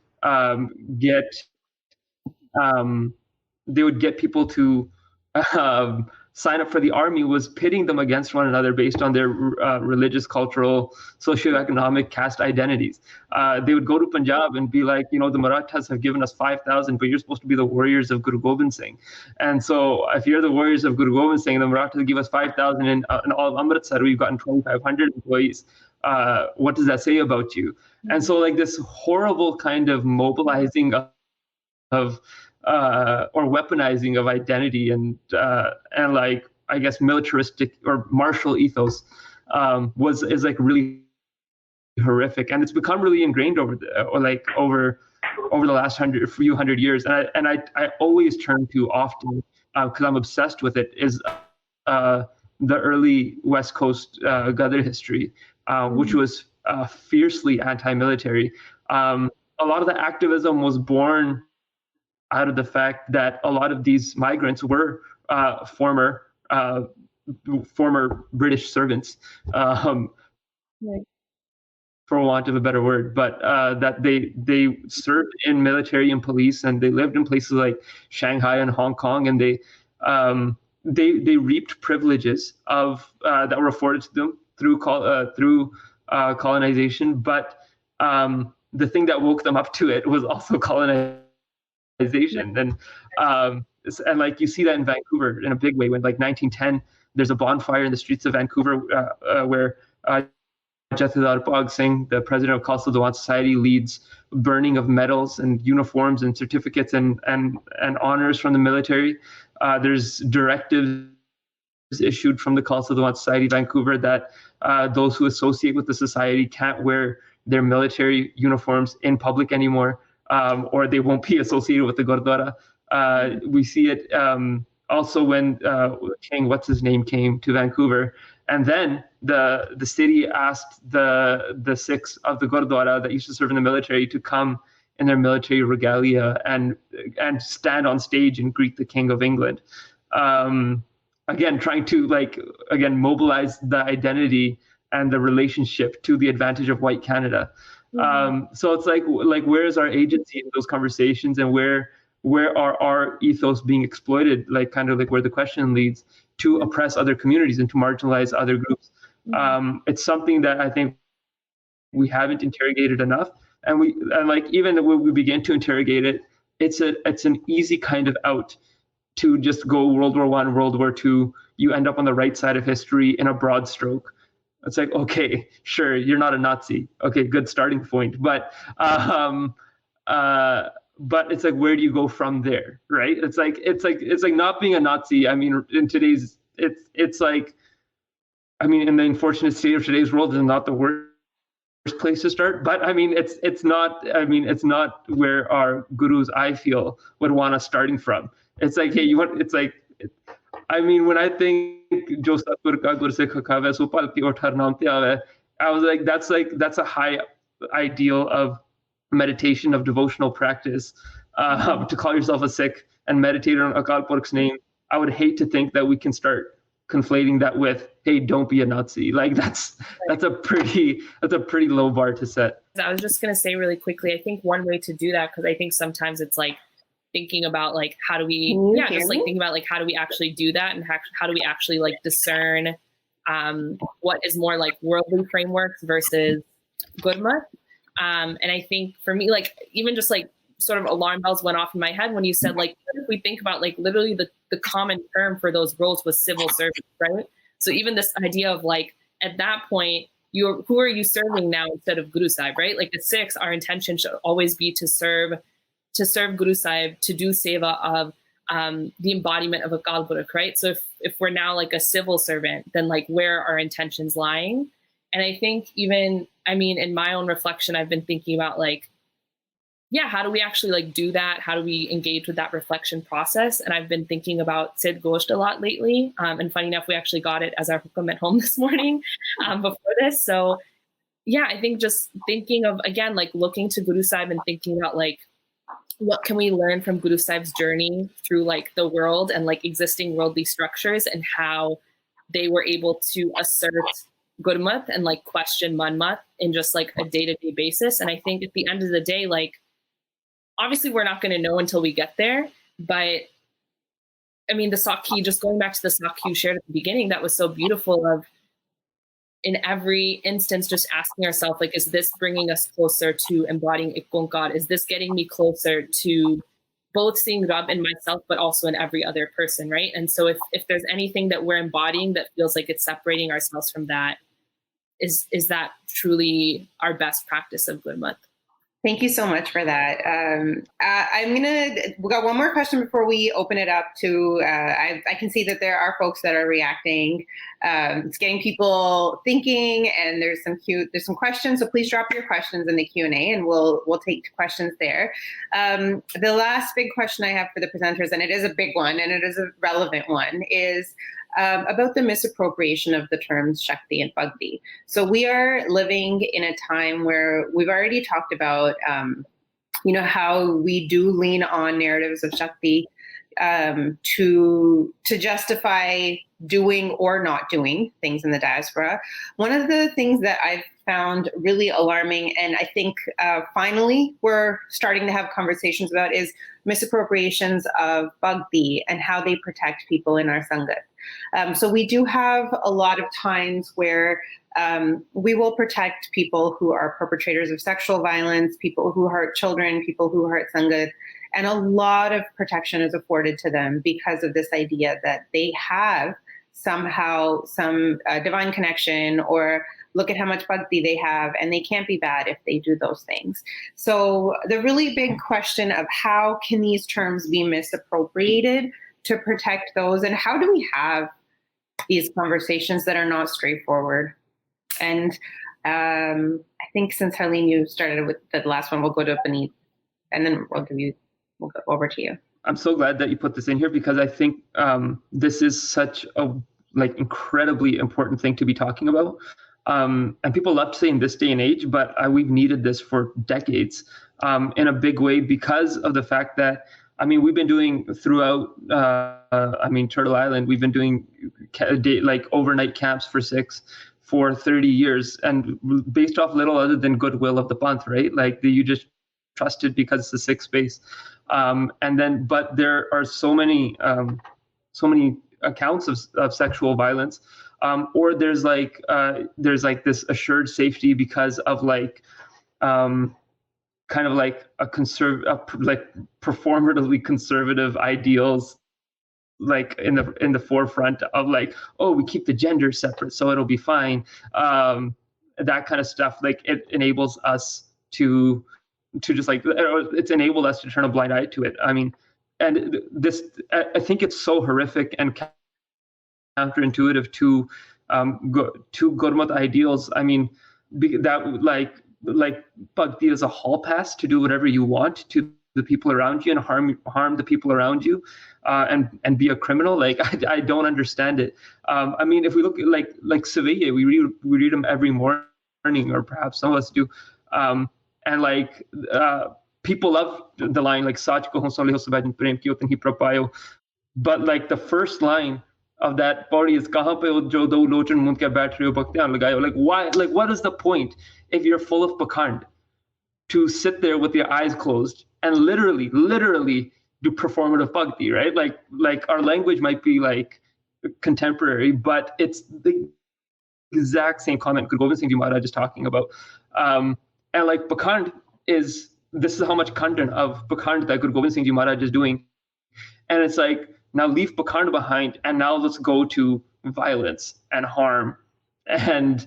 get people to sign up for the army was pitting them against one another based on their religious, cultural, socioeconomic, caste identities. They would go to Punjab and be like, the Marathas have given us 5,000, but you're supposed to be the warriors of Guru Gobind Singh. And so if you're the warriors of Guru Gobind Singh, the Marathas give us 5,000, and in all of Amritsar, we've gotten 2,500 employees. What does that say about you? And so this horrible kind of mobilizing of or weaponizing of identity and I guess militaristic or martial ethos is really horrific, and it's become really ingrained over the last few hundred years. And I always turn to often because I'm obsessed with it is the early West Coast Ghadar history, which was fiercely anti-military. A lot of the activism was born out of the fact that a lot of these migrants were former British servants, Right. for want of a better word, but that they served in military and police, and they lived in places like Shanghai and Hong Kong, and they reaped privileges of that were afforded to them through colonization, but the thing that woke them up to it was also colonization. And like you see that in Vancouver in a big way when like 1910, there's a bonfire in the streets of Vancouver where Jathedar Bhag Singh, the president of Khalsa Diwan Society, leads burning of medals and uniforms and certificates and honors from the military. There's directives issued from the Khalsa Diwan Society Vancouver that those who associate with the society can't wear their military uniforms in public anymore, or they won't be associated with the Gurdwara. We see it also when King what's his name came to Vancouver, and then the city asked the Sikhs of the Gurdwara that used to serve in the military to come in their military regalia and stand on stage and greet the King of England. Again, trying to mobilize the identity and the relationship to the advantage of white Canada. So it's like where is our agency in those conversations, and where are our ethos being exploited, like kind of like where the question leads, to oppress other communities and to marginalize other groups. It's something that I think we haven't interrogated enough, and even when we begin to interrogate it, it's an easy kind of out to just go World War I, World War II. You end up on the right side of history in a broad stroke. It's like, okay, sure, you're not a Nazi. Okay, good starting point. But it's like, where do you go from there, right? It's like not being a Nazi. I mean, in today's, it's like, I mean, in the unfortunate state of today's world, is not the worst place to start. But I mean, it's not where our gurus, I feel, would want us starting from. It's like, hey, I mean, when I think Jo Satguru ka Gur Sikh Khawe so palki uthar naam te aave, I was like, that's a high ideal of meditation, of devotional practice. To call yourself a Sikh and meditate on Akal Purkh's name, I would hate to think that we can start conflating that with, hey, don't be a Nazi. Like that's a pretty low bar to set. I was just gonna say really quickly, I think one way to do that, because I think sometimes it's like thinking about like how do we thinking about like how do we actually do that, and how do we actually like discern what is more like worldly frameworks versus Gurmat. And I think for me, like even just like sort of alarm bells went off in my head when you said like, if we think about like literally the common term for those roles was civil service, right? So even this idea of like at that point, who are you serving now instead of Guru Sahib, right? Like the Sikhs, our intention should always be to serve Guru Sahib, to do seva of the embodiment of Akal Purkh, right? So if we're now like a civil servant, then like where are our intentions lying? And I think even, I mean, in my own reflection, I've been thinking about like, yeah, how do we actually like do that? How do we engage with that reflection process? And I've been thinking about Sid Gosht a lot lately. And funny enough, we actually got it as our hukum at home this morning before this. So yeah, I think just thinking of, again, like looking to Guru Sahib and thinking about like, what can we learn from Guru Sahib's journey through like the world and like existing worldly structures, and how they were able to assert Gurmat and like question Manmat in just like a day-to-day basis. And I think at the end of the day, like, obviously we're not going to know until we get there, but I mean, the Sakhi, just going back to the Sakhi you shared at the beginning, that was so beautiful of, in every instance, just asking ourselves, like, is this bringing us closer to embodying Ikonkar? Is this getting me closer to both seeing Rab in myself, but also in every other person, right? And so if there's anything that we're embodying that feels like it's separating ourselves from that, is that truly our best practice of Gurmat? Thank you so much for that. We got one more question before we open it up to, I can see that there are folks that are reacting. It's getting people thinking, and there's some questions. So please drop your questions in the Q&A and we'll take questions there. The last big question I have for the presenters, and it is a big one and it is a relevant one, is about the misappropriation of the terms Shakti and Bhakti. So we are living in a time where we've already talked about, how we do lean on narratives of Shakti to justify doing or not doing things in the diaspora. One of the things that I've found really alarming, and I think finally we're starting to have conversations about, is misappropriations of Bhakti and how they protect people in our Sangat. So we do have a lot of times where We will protect people who are perpetrators of sexual violence, people who hurt children, people who hurt sangat. And a lot of protection is afforded to them because of this idea that they have somehow some divine connection, or look at how much bhakti they have, and they can't be bad if they do those things. So the really big question of how can these terms be misappropriated to protect those, and how do we have these conversations that are not straightforward? And I think since Harleen, you started with the last one, we'll go to Paneet, and then we'll go over to you. I'm so glad that you put this in here, because I think this is such a incredibly important thing to be talking about. And people love to say in this day and age, but we've needed this for decades in a big way, because of the fact that, we've been doing throughout, Turtle Island, we've been doing overnight camps for Sikhs for 30 years, and based off little other than goodwill of the Panth, right? You just trusted because it's a Sikh space. But there are so many accounts of sexual violence, or there's this assured safety because of performatively conservative ideals, in the forefront of we keep the gender separate so it'll be fine, that kind of stuff. It enables us to just it's enabled us to turn a blind eye to it. And this, I think it's so horrific and counterintuitive to Gurmat ideals. That bhakti is a hall pass to do whatever you want to the people around you and harm the people around you, and be a criminal. I don't understand it. If we look at Savaya, we read them every morning, or perhaps some of us do. And people love the line Sach ko honsole ho sabajn prem ki utan hi prapayo. But the first line of that body is kahan pe jo do lochan mund ke baith rahe ho bhaktiyan lagayo. Why? What is the point if you're full of pakhand to sit there with your eyes closed and literally do performative bhakti, right? Our language might be contemporary, but it's the exact same comment Guru Gobind Singh Ji Maharaj is talking about. And pakhand this is how much khandan of pakhand that Guru Gobind Singh Ji Maharaj is doing. And it's now leave pakhand behind, and now let's go to violence and harm. And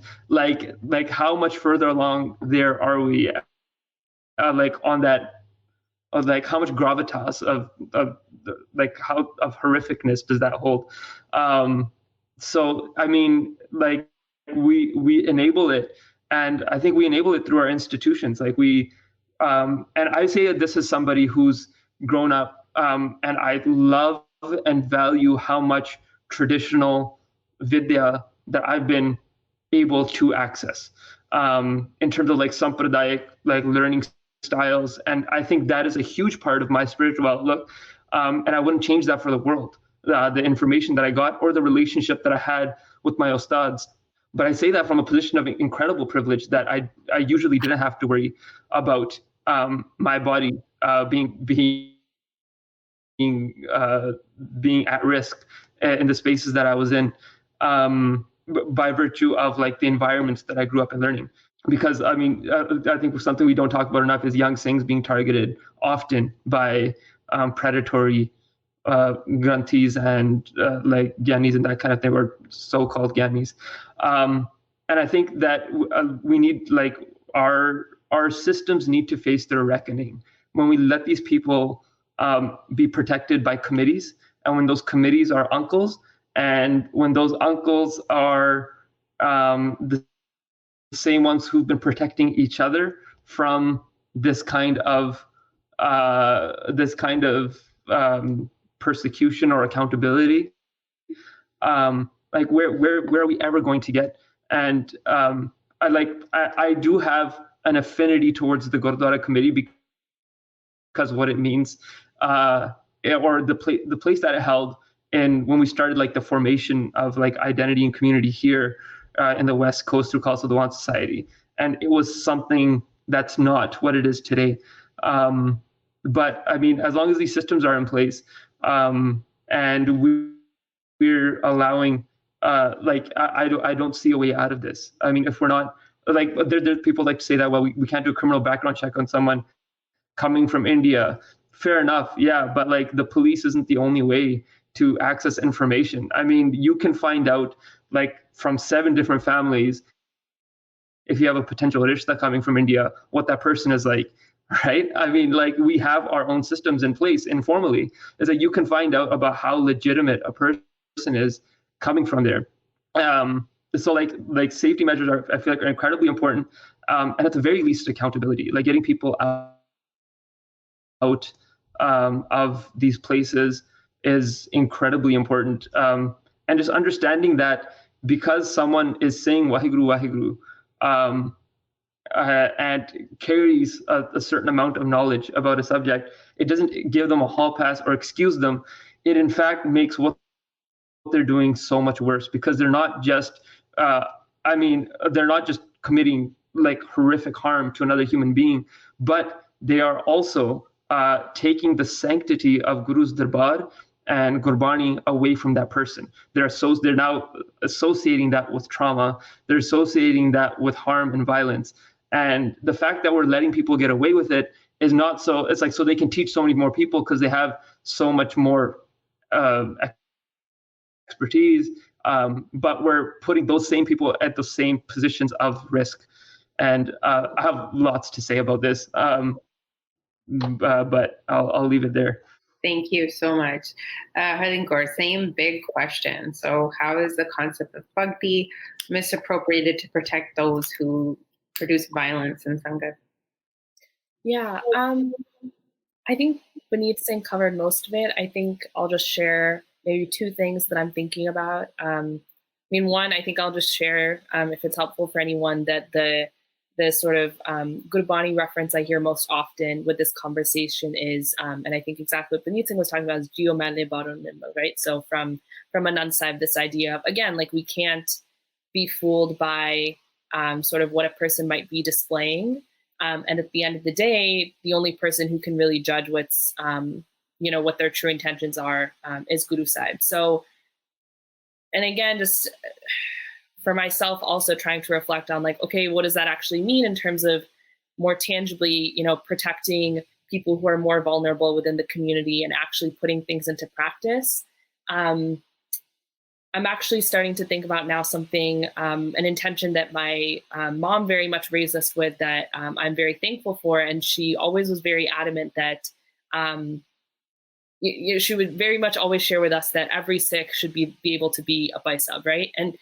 how much further along there are we on that, of how much gravitas of horrificness does that hold? So we enable it, and I think we enable it through our institutions. And I say that this is somebody who's grown up, and I love and value how much traditional vidya that I've been able to access, in terms of sampradaic learning styles. And I think that is a huge part of my spiritual outlook, and I wouldn't change that for the world, the information that I got or the relationship that I had with my ustads. But I say that from a position of incredible privilege, that I usually didn't have to worry about my body being at risk in the spaces that I was in, by virtue of the environments that I grew up in learning. Because I think something we don't talk about enough is young Singhs being targeted often by predatory granthis and gyanis and that kind of thing, or so-called gyanis. And I think that we need our systems need to face their reckoning when we let these people be protected by committees, and when those committees are uncles, and when those uncles are the same ones who've been protecting each other from this kind of persecution or accountability. Where are we ever going to get? And I do have an affinity towards the Gurdwara committee because what it means, or the place that it held in when we started the formation of identity and community here in the West Coast through Khalsa Diwan Society. And it was something that's not what it is today. But as long as these systems are in place, and we're allowing I don't see a way out of this. I mean, if we're not like, there people like to say that, well, we can't do a criminal background check on someone coming from India. Fair enough, yeah, but like the police isn't the only way to access information. I mean, you can find out like from 7 different families, if you have a potential rishta coming from India, what that person is like, right? I mean, like, we have our own systems in place informally, is that you can find out about how legitimate a person is coming from there. So like safety measures are, I feel like, are incredibly important, and at the very least accountability, like getting people out of these places is incredibly important, and just understanding that because someone is saying Waheguru Waheguru, and carries a certain amount of knowledge about a subject, it doesn't give them a hall pass or excuse them. It in fact makes what they're doing so much worse, because they're not just they're not just committing like horrific harm to another human being, but they are also taking the sanctity of Guru's Darbar and Gurbani away from that person. They're now associating that with trauma. They're associating that with harm and violence. And the fact that we're letting people get away with it is not so. It's like, so they can teach so many more people because they have so much more expertise. But we're putting those same people at the same positions of risk. And I have lots to say about this, but I'll leave it there. Thank you so much. Harleen, Kaur, same big question. So how is the concept of Bhakti misappropriated to protect those who produce violence in Sangat? Yeah, I think Paneet Singh covered most of it. I think I'll just share maybe 2 things that I'm thinking about. One, I think I'll just share, if it's helpful for anyone, that the sort of Gurbani reference I hear most often with this conversation is, and I think exactly what Paneet Singh was talking about, is Jio Manle Baron Nimba, right? So from Anand Sahib, this idea of, again, like, we can't be fooled by sort of what a person might be displaying. And at the end of the day, the only person who can really judge what's, what their true intentions are is Guru Sahib. So, and again, just for myself, also trying to reflect on, like, okay, what does that actually mean in terms of more tangibly, protecting people who are more vulnerable within the community and actually putting things into practice. I'm actually starting to think about now something, an intention that my mom very much raised us with, that I'm very thankful for. And she always was very adamant that she would very much always share with us that every Sikh should be able to be a Baisab, right? And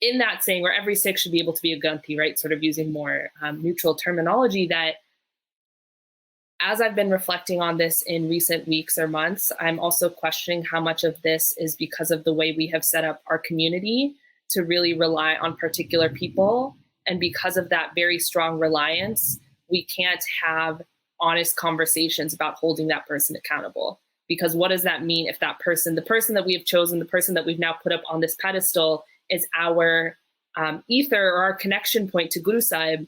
in that saying, where every Sikh should be able to be a Granthi, right? Sort of using more neutral terminology, that as I've been reflecting on this in recent weeks or months, I'm also questioning how much of this is because of the way we have set up our community to really rely on particular people. And because of that very strong reliance, we can't have honest conversations about holding that person accountable. Because what does that mean if that person, the person that we have chosen, the person that we've now put up on this pedestal, is our ether or our connection point to Guru Sahib,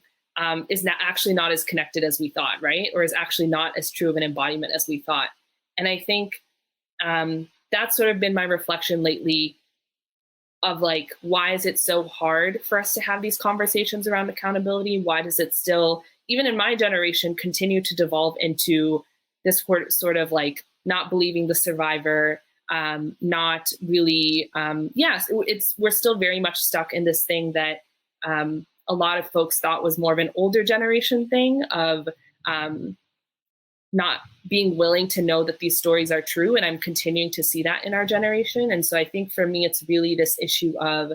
is actually not as connected as we thought, right? Or is actually not as true of an embodiment as we thought. And I think that's sort of been my reflection lately of, like, why is it so hard for us to have these conversations around accountability? Why does it still, even in my generation, continue to devolve into this sort of like not believing the survivor, not really, we're still very much stuck in this thing that a lot of folks thought was more of an older generation thing of not being willing to know that these stories are true. And I'm continuing to see that in our generation. And so I think for me, it's really this issue of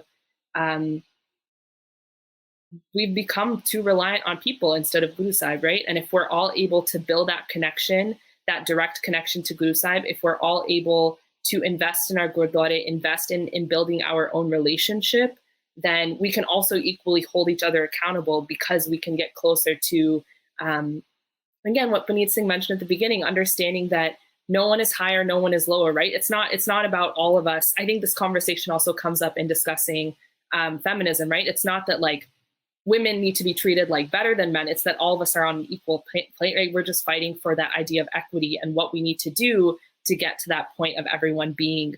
we've become too reliant on people instead of Guru Sahib, right? And if we're all able to build that connection, that direct connection to Guru Sahib, if we're all able to invest in our Gurdwara, invest in building our own relationship, then we can also equally hold each other accountable, because we can get closer to, again, what Paneet Singh mentioned at the beginning, understanding that no one is higher, no one is lower, right? It's not about all of us. I think this conversation also comes up in discussing feminism, right? It's not that, like, women need to be treated like better than men. It's that all of us are on an equal plate, right? We're just fighting for that idea of equity and what we need to do to get to that point of everyone being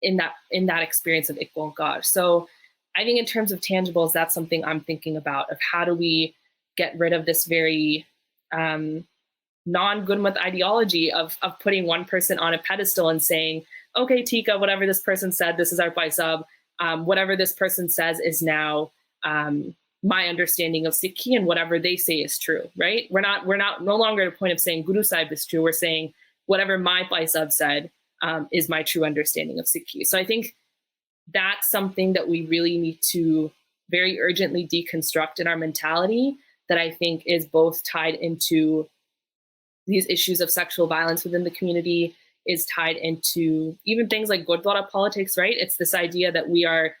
in that experience of Iqbal Kaur. So I think in terms of tangibles, that's something I'm thinking about, of how do we get rid of this very non-Gurmat ideology of putting one person on a pedestal and saying, okay, Tika, whatever this person said, this is our paisab. Whatever this person says is now my understanding of Sikhi, and whatever they say is true, right? We're not no longer at a point of saying Guru Sahib is true. We're saying whatever my paisab said is my true understanding of Sikhi. So I think that's something that we really need to very urgently deconstruct in our mentality, that I think is both tied into these issues of sexual violence within the community, is tied into even things like Gurdwara politics, right? It's this idea that we are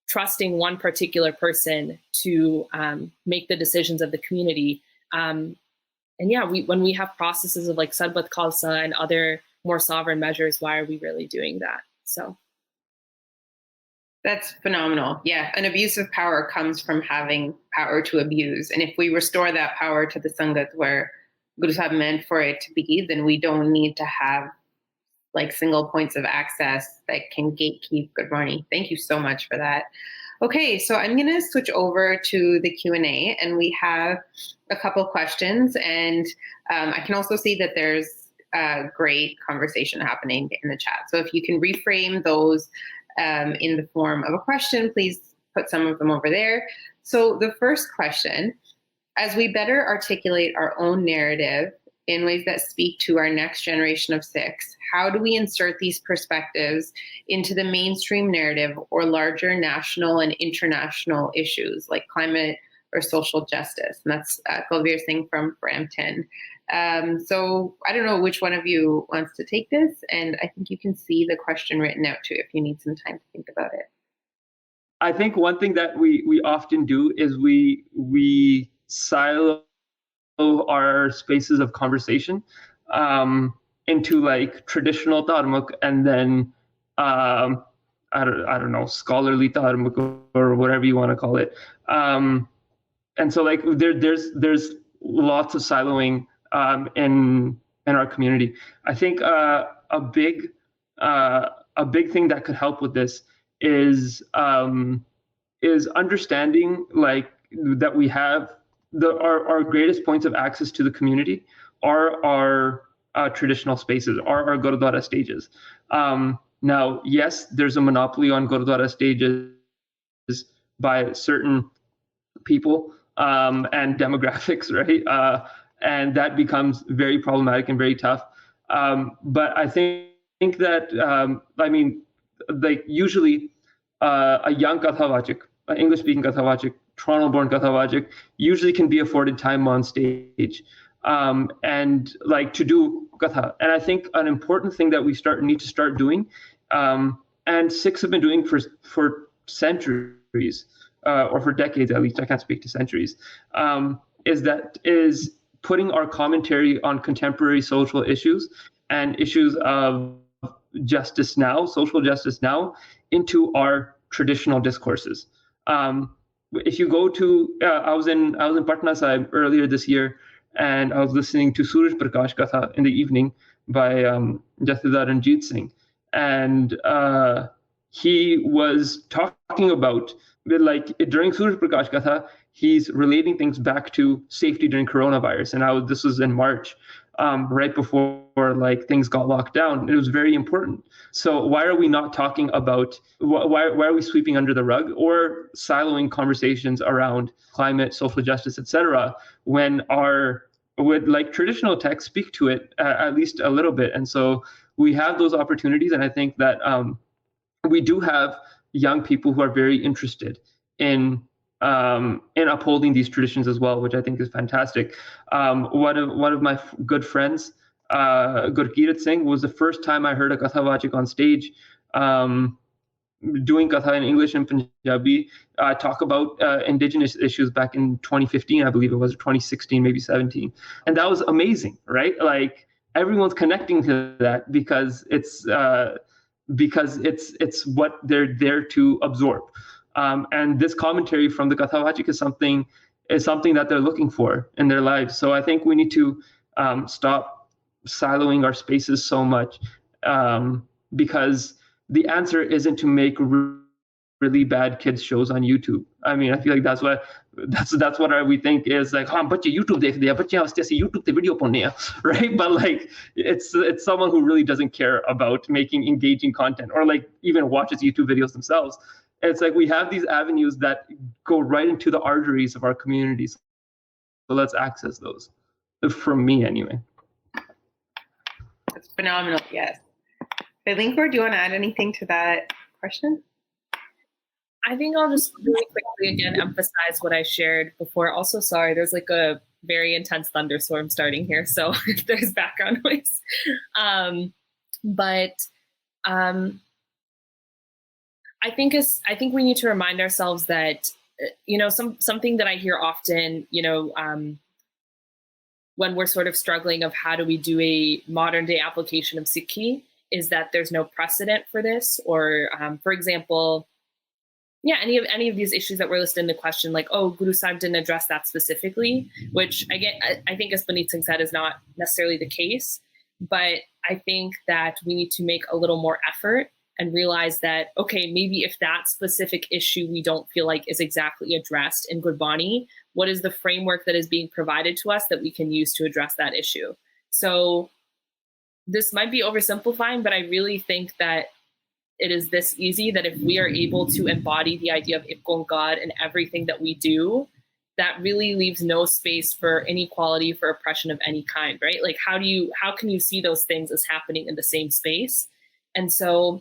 trusting one particular person to make the decisions of the community. And yeah, when we have processes of like Sarbat Khalsa and other more sovereign measures, why are we really doing that? So that's phenomenal. Yeah, an abuse of power comes from having power to abuse. And if we restore that power to the Sangat where Guru Sahib meant for it to be, then we don't need to have like single points of access that can gatekeep Gurbani. Thank you so much for that. Okay, so I'm going to switch over to the Q&A, and we have a couple questions, and I can also see that there's a great conversation happening in the chat. So if you can reframe those in the form of a question, please put some of them over there. So the first question, as we better articulate our own narrative in ways that speak to our next generation of Sikhs, how do we insert these perspectives into the mainstream narrative or larger national and international issues like climate or social justice? And that's Kulveer Singh from Brampton. So I don't know which one of you wants to take this, and I think you can see the question written out too if you need some time to think about it. I think one thing that we often do is we silo our spaces of conversation into like traditional dharmak and then I don't know, scholarly dharmak or whatever you want to call it. And so like there's lots of siloing in our community. I think a big thing that could help with this is understanding like that we have our greatest points of access to the community are our traditional spaces, are our Gurdwara stages. Now, yes, there's a monopoly on Gurdwara stages by certain people and demographics, right? And that becomes very problematic and very tough. But I think that, I mean, like usually a young Kathawachik, an English-speaking Kathawachik, Toronto-born Kathawachik usually can be afforded time on stage and like to do Katha. And I think an important thing that we need to start doing, and Sikhs have been doing for centuries, or for decades at least, I can't speak to centuries, is putting our commentary on contemporary social issues and issues of justice now, social justice now, into our traditional discourses. If you go to, I was in Patna Sahib earlier this year, and I was listening to Suraj Prakash Katha in the evening by Jathedar Ranjit Singh, and he was talking about, like during Suraj Prakash Katha, he's relating things back to safety during coronavirus, and this was in March, right before like things got locked down. It was very important. So why are we not talking about, why are we sweeping under the rug or siloing conversations around climate, social justice, etc., when would like traditional texts speak to it at least a little bit? And so we have those opportunities, and I think that we do have young people who are very interested in upholding these traditions as well, which I think is fantastic. One of my good friends, Gurkirat Singh, was the first time I heard a Kathawachik on stage doing Katha in English and Punjabi talk about indigenous issues back in 2015, I believe it was, 2016, maybe 17. And that was amazing, right? Like everyone's connecting to that because it's what they're there to absorb. And this commentary from the Kathawachik is something that they're looking for in their lives. So I think we need to stop siloing our spaces so much, because the answer isn't to make really bad kids shows on YouTube. I mean, I feel like that's what we think is like, बच्चे YouTube देखते हैं, बच्चे वास्ते ऐसे YouTube पे video पाने हैं, right? But like, it's someone who really doesn't care about making engaging content, or like even watches YouTube videos themselves. It's like we have these avenues that go right into the arteries of our communities. So let's access those. From me, anyway. That's phenomenal. Yes. Harleen, do you want to add anything to that question? I think I'll just really quickly again emphasize what I shared before. Also, sorry, there's like a very intense thunderstorm starting here, so there's background noise. I think we need to remind ourselves that something that I hear often, when we're sort of struggling of how do we do a modern day application of Sikhi, is that there's no precedent for this, or for example, any of these issues that were listed in the question, like, oh, Guru Sahib didn't address that specifically, which again, I think, as Paneet Singh said, is not necessarily the case. But I think that we need to make a little more effort and realize that, okay, maybe if that specific issue we don't feel like is exactly addressed in Gurbani, what is the framework that is being provided to us that we can use to address that issue? So this might be oversimplifying, but I really think that it is this easy, that if we are able to embody the idea of Ikon God in everything that we do, that really leaves no space for inequality, for oppression of any kind, right? Like, how can you see those things as happening in the same space? And so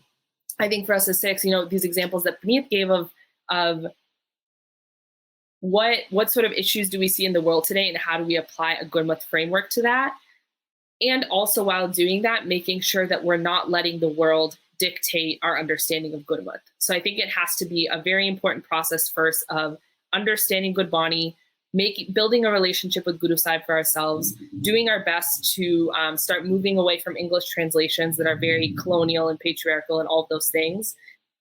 I think for us as Sikhs, these examples that Paneet gave of what sort of issues do we see in the world today, and how do we apply a Gurmat framework to that? And also, while doing that, making sure that we're not letting the world dictate our understanding of Gurmat. So I think it has to be a very important process first of understanding Gurbani, building a relationship with Guru Sahib for ourselves, doing our best to start moving away from English translations that are very colonial and patriarchal and all of those things.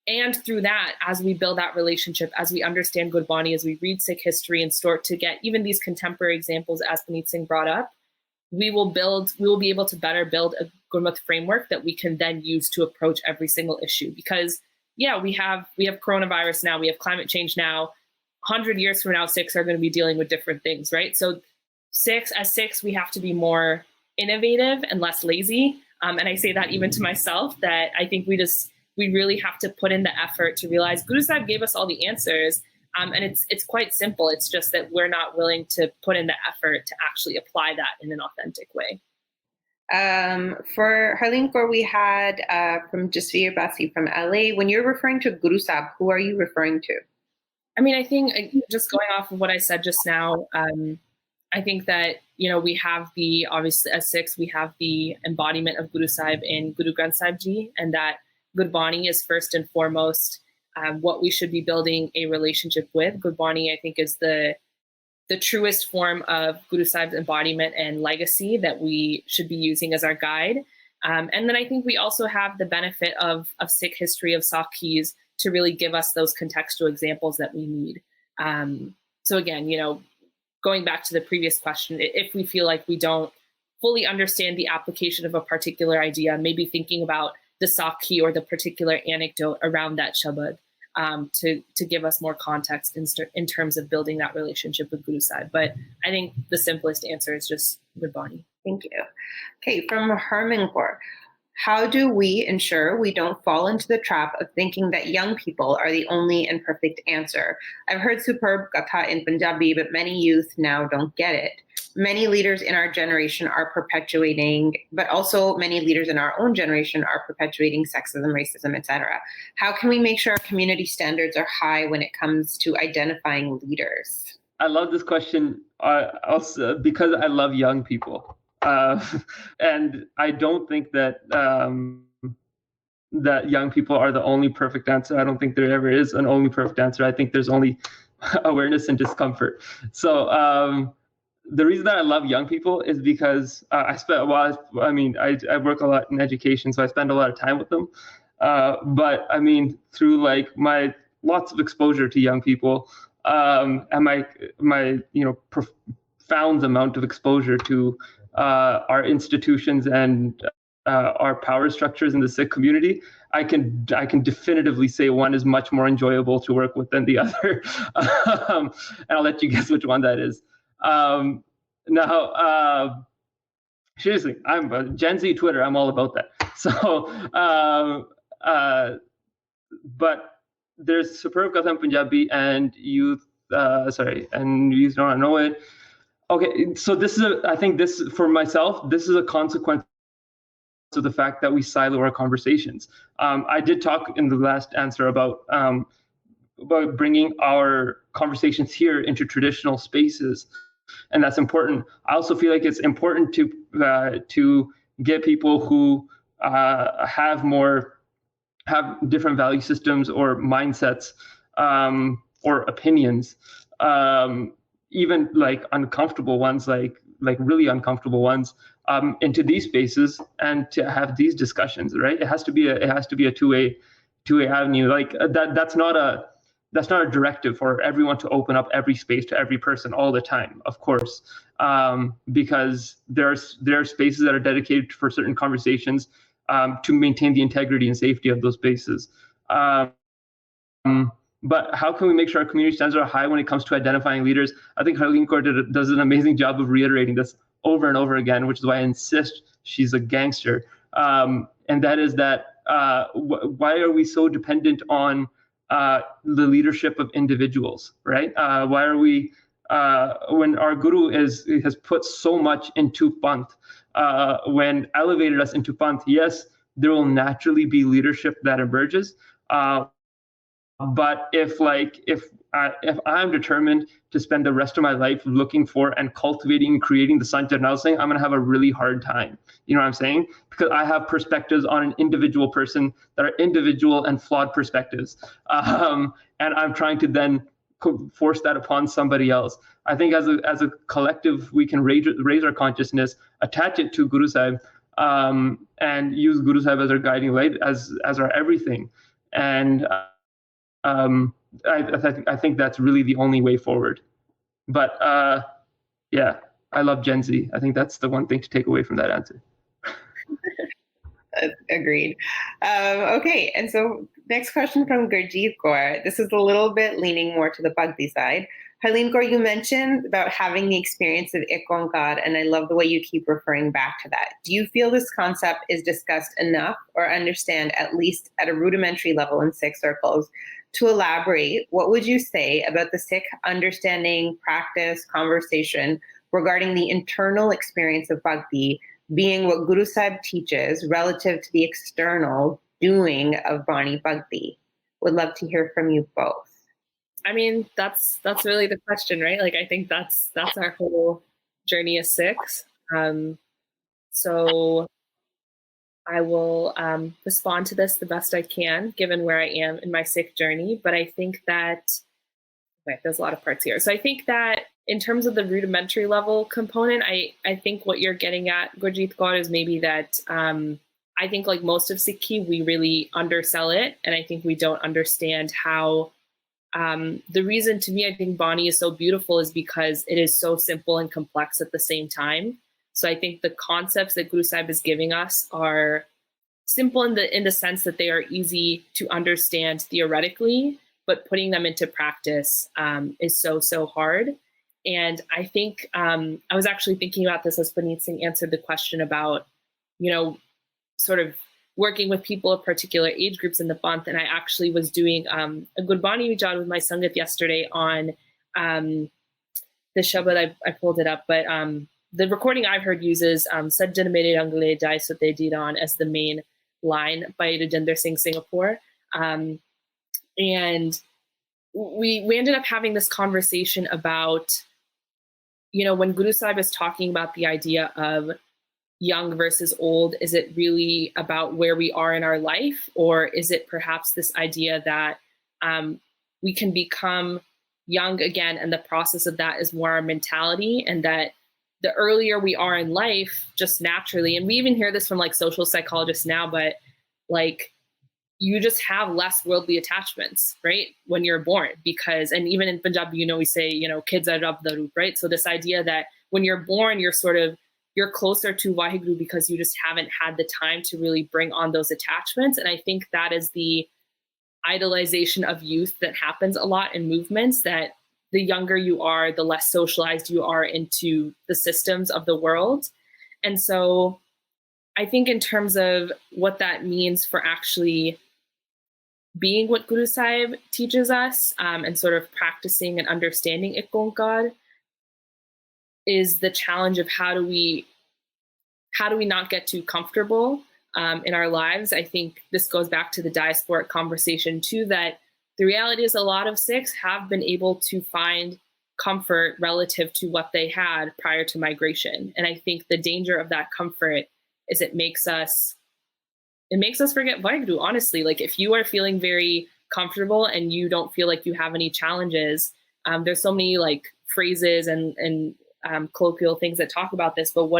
And through that, as we build that relationship, as we understand Gurbani, as we read Sikh history and start to get even these contemporary examples, as Paneet Singh brought up, we will be able to better build a Gurmat framework that we can then use to approach every single issue. Because we have coronavirus now, we have climate change now. 100 years from now, Sikhs are going to be dealing with different things, right? So as Sikhs, we have to be more innovative and less lazy. And I say that even to myself, that I think we really have to put in the effort to realize Guru Sahib gave us all the answers. And it's quite simple. It's just that we're not willing to put in the effort to actually apply that in an authentic way. For Harleen, we had from Jasveer Basi from LA. When you're referring to Guru Sahib, who are you referring to? I mean, I think just going off of what I said just now, I think that, we have obviously as Sikhs, we have the embodiment of Guru Sahib in Guru Granth Sahib Ji, and that Gurbani is first and foremost what we should be building a relationship with. Gurbani, I think, is the truest form of Guru Sahib's embodiment and legacy that we should be using as our guide. And then I think we also have the benefit of Sikh history, of Sakhis, to really give us those contextual examples that we need. So again, going back to the previous question, if we feel like we don't fully understand the application of a particular idea, maybe thinking about the Sakhi or the particular anecdote around that Shabad to give us more context in terms of building that relationship with Guru Sahib. But I think the simplest answer is just Gurbani. Thank you. Okay, from Harleen Kaur. How do we ensure we don't fall into the trap of thinking that young people are the only and perfect answer? I've heard superb katha in Punjabi, but many youth now don't get it. Many leaders in our generation are perpetuating, but also many leaders in our own generation are perpetuating sexism, racism, etc. How can we make sure our community standards are high when it comes to identifying leaders? I love this question also because I love young people. And I don't think that that young people are the only perfect answer. I don't think there ever is an only perfect answer. I think there's only awareness and discomfort. So the reason that I love young people is because I work a lot in education, so I spend a lot of time with them. But I mean, through like my lots of exposure to young people, and my profound amount of exposure to our institutions and our power structures in the Sikh community, I can definitively say one is much more enjoyable to work with than the other. And I'll let you guess which one that is. Seriously, I'm Gen Z Twitter. I'm all about that. So, but there's superb Katham Punjabi, and youth don't know it. Okay, so this is I think this, for myself, this is a consequence of the fact that we silo our conversations. I did talk in the last answer about bringing our conversations here into traditional spaces, and that's important. I also feel like it's important to get people who have different value systems or mindsets or opinions, even like uncomfortable ones, like really uncomfortable ones, into these spaces, and to have these discussions. Right? It has to be a two-way avenue. Like that's not a directive for everyone to open up every space to every person all the time, of course, because there are spaces that are dedicated for certain conversations, to maintain the integrity and safety of those spaces. But how can we make sure our community standards are high when it comes to identifying leaders? I think Harleen Kaur does an amazing job of reiterating this over and over again, which is why I insist she's a gangster. And that is that why are we so dependent on the leadership of individuals, right? Why are we, when our Guru has put so much into Panth, when elevated us into Panth, yes, there will naturally be leadership that emerges. But if I'm determined to spend the rest of my life looking for and cultivating and creating the Sant Jarnail Singh, I'm going to have a really hard time. You know what I'm saying? Because I have perspectives on an individual person that are individual and flawed perspectives. And I'm trying to then force that upon somebody else. I think as a collective, we can raise our consciousness, attach it to Guru Sahib, and use Guru Sahib as our guiding light, as our everything. And I think that's really the only way forward. But yeah, I love Gen Z. I think that's the one thing to take away from that answer. Agreed. Okay, and so next question from Gurjeet Kaur. This is a little bit leaning more to the Bhakti side. Harleen Kaur, you mentioned about having the experience of Ik Onkar, and I love the way you keep referring back to that. Do you feel this concept is discussed enough or understand, at least at a rudimentary level in Sikh circles? To elaborate, what would you say about the Sikh understanding, practice, conversation regarding the internal experience of Bhakti being what Guru Sahib teaches relative to the external doing of Bani Bhakti? Would love to hear from you both. I mean, that's really the question, right? Like, I think that's our whole journey as Sikhs. So I will respond to this the best I can, given where I am in my Sikh journey. But I think that, there's a lot of parts here. So I think that in terms of the rudimentary level component, I think what you're getting at, Gurjeet Kaur, is maybe that I think like most of Sikhi, we really undersell it. And I think we don't understand how, the reason to me, I think Bani is so beautiful is because it is so simple and complex at the same time. So I think the concepts that Guru Sahib is giving us are simple in the sense that they are easy to understand theoretically, but putting them into practice is so hard. And I think I was actually thinking about this as Paneet Singh answered the question about, sort of working with people of particular age groups in the Panth. And I actually was doing a Gurbani Vijad with my Sangat yesterday on the Shabad. I pulled it up, but the recording I've heard uses Sajjan Mere Rangle Jai Sote Diran as the main line by Rajinder Singh Singapore. And we ended up having this conversation about, when Guru Sahib is talking about the idea of young versus old, is it really about where we are in our life? Or is it perhaps this idea that we can become young again, and the process of that is more our mentality, and that the earlier we are in life, just naturally, and we even hear this from like social psychologists now, but like you just have less worldly attachments, right? When you're born, because, and even in Punjabi, we say, kids are Rab the Roop, right? So this idea that when you're born, you're sort of, you're closer to Waheguru because you just haven't had the time to really bring on those attachments. And I think that is the idolization of youth that happens a lot in movements, that the younger you are, the less socialized you are into the systems of the world. And so I think in terms of what that means for actually being what Guru Sahib teaches us, and sort of practicing and understanding ek onkar, is the challenge of how do we not get too comfortable in our lives. I think this goes back to the diasporic conversation too, that the reality is a lot of Sikhs have been able to find comfort relative to what they had prior to migration. And I think the danger of that comfort is it makes us forget Vaheguru, honestly. Like, if you are feeling very comfortable and you don't feel like you have any challenges, there's so many like phrases and colloquial things that talk about this, but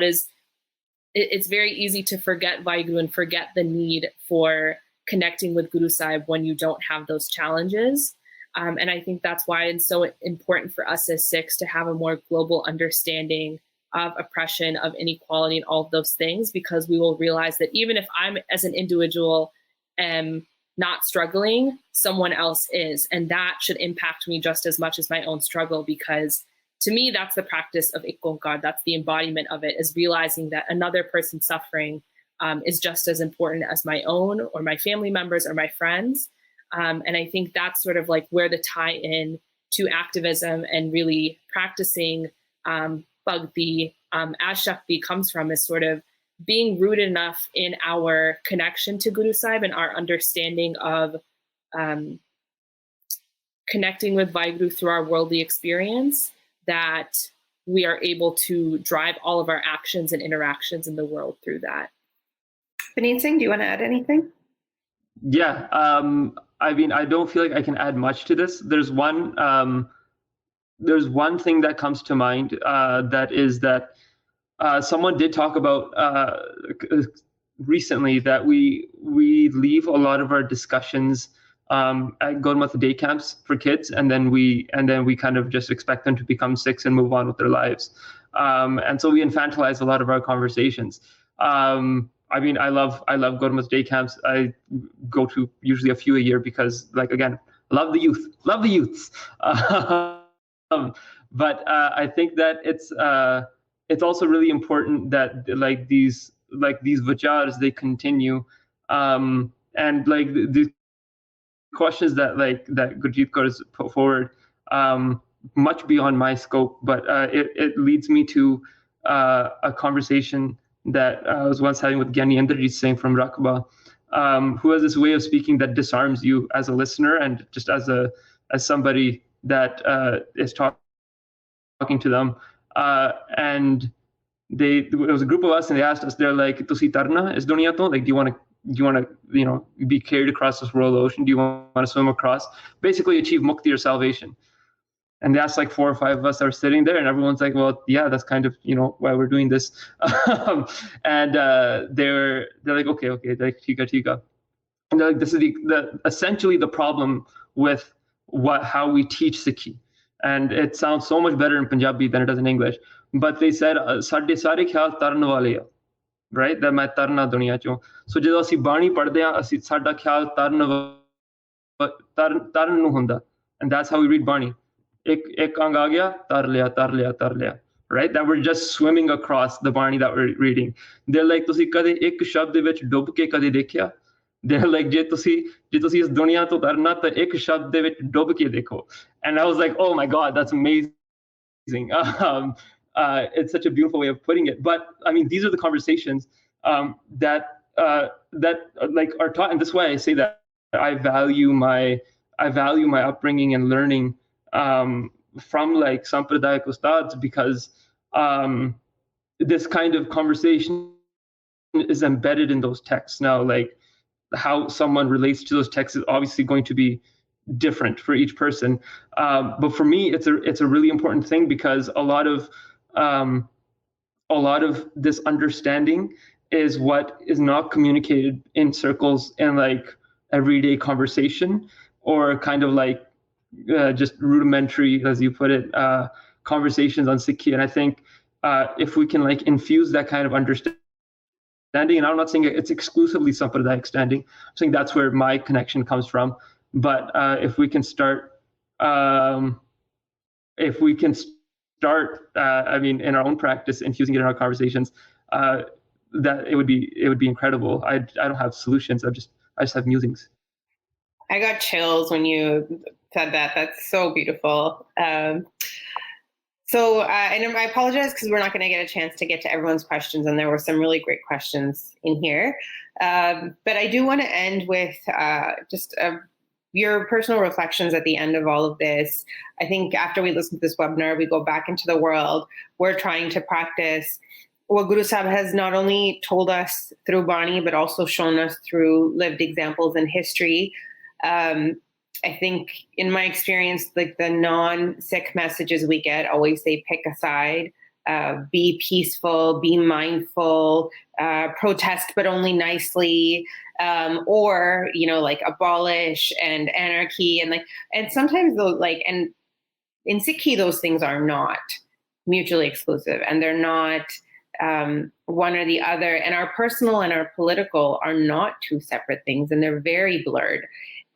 it's very easy to forget Vaheguru and forget the need for connecting with Guru Sahib when you don't have those challenges. And I think that's why it's so important for us as Sikhs to have a more global understanding of oppression, of inequality, and all of those things, because we will realize that even if I'm, as an individual, am not struggling, someone else is. And that should impact me just as much as my own struggle, because to me, that's the practice of ek onkar. That's the embodiment of it, is realizing that another person's suffering is just as important as my own, or my family members, or my friends. And I think that's sort of like where the tie-in to activism and really practicing Bhakti as Shakti comes from, is sort of being rooted enough in our connection to Guru Sahib and our understanding of connecting with Vaheguru through our worldly experience, that we are able to drive all of our actions and interactions in the world through that. Paneet Singh, do you want to add anything? Yeah, I mean, I don't feel like I can add much to this. There's one thing that comes to mind, that is that someone did talk about recently that we leave a lot of our discussions at Gurmat day camps for kids, and then we kind of just expect them to become Sikhs and move on with their lives, and so we infantilize a lot of our conversations. I mean, I love Gurmat day camps. I go to usually a few a year because, like, again, love the youths. But I think that it's also really important that like these vichars, they continue, and like the questions that Gurjeet Kaur has put forward, much beyond my scope, but it leads me to a conversation that I was once having with Gyani Indrajit Singh from Rakba, who has this way of speaking that disarms you as a listener and just as somebody that is talking to them. And it was a group of us, and they asked us, they're like, "Tusi tarna is dunya to? Like, do you want to be carried across this world ocean? Do you want to swim across? Basically, achieve mukti or salvation." And they asked like 4 or 5 of us that were sitting there, and everyone's like, "Well, yeah, that's kind of why we're doing this." And they're like, "Okay, like tika." And they're like, "This is essentially the problem with how we teach Sikhi." And it sounds so much better in Punjabi than it does in English. But they said, "Sade sare khayal taran wale," right? That मैं तरना दुनिया चों. So ਜਦੋਂ ਅਸੀਂ ਬਾਣੀ ਪੜ੍ਹਦੇ ਹਾਂ, ਅਸੀਂ ਸਾਡਾ ਖਿਆਲ ਤਰਨ ਨੂੰ ਹੁੰਦਾ, and that's how we read ਬਾਣੀ. एक अंग आ गया, tar liya, right? That we're just swimming across the Bani that we're reading. They're like, ਤੁਸੀਂ ਕਦੇ ਇੱਕ ਸ਼ਬਦ ਦੇ ਵਿੱਚ ਡੁੱਬ ਕੇ ਕਦੇ ਦੇਖਿਆ? They're like, ਜੇ ਤੁਸੀਂ ਇਸ ਦੁਨੀਆ ਤੋਂ ਤਰਨਾ ਤਾਂ ਇੱਕ ਸ਼ਬਦ ਦੇ ਵਿੱਚ ਡੁੱਬ ਕੇ ਦੇਖੋ. And I was like, oh my God, that's amazing. It's such a beautiful way of putting it. But I mean, these are the conversations that like are taught. And this way I say that I value my upbringing and learning from like Sampradayak Ustads, because this kind of conversation is embedded in those texts. Now, like how someone relates to those texts is obviously going to be different for each person. But for me, it's a really important thing, because a lot of this understanding is what is not communicated in circles in like everyday conversation, or kind of like just rudimentary, as you put it, conversations on Sikhi. And I think if we can like infuse that kind of understanding, and I'm not saying it's exclusively Sampradaya extending, I'm saying that's where my connection comes from. But if we can start, I mean, in our own practice, infusing it in our conversations, that it would be incredible. I don't have solutions. I just have musings. I got chills when you said that. That's so beautiful. And I apologize because we're not going to get a chance to get to everyone's questions, and there were some really great questions in here. But I do want to end with your personal reflections at the end of all of this. I think after we listen to this webinar, we go back into the world. We're trying to practice what Guru Sahib has not only told us through Bani, but also shown us through lived examples in history. I think in my experience, like the non-Sikh messages we get always say, pick a side, be peaceful, be mindful, protest, but only nicely, or, like abolish and anarchy. And sometimes those and in Sikhi, those things are not mutually exclusive, and they're not one or the other. And our personal and our political are not two separate things, and they're very blurred.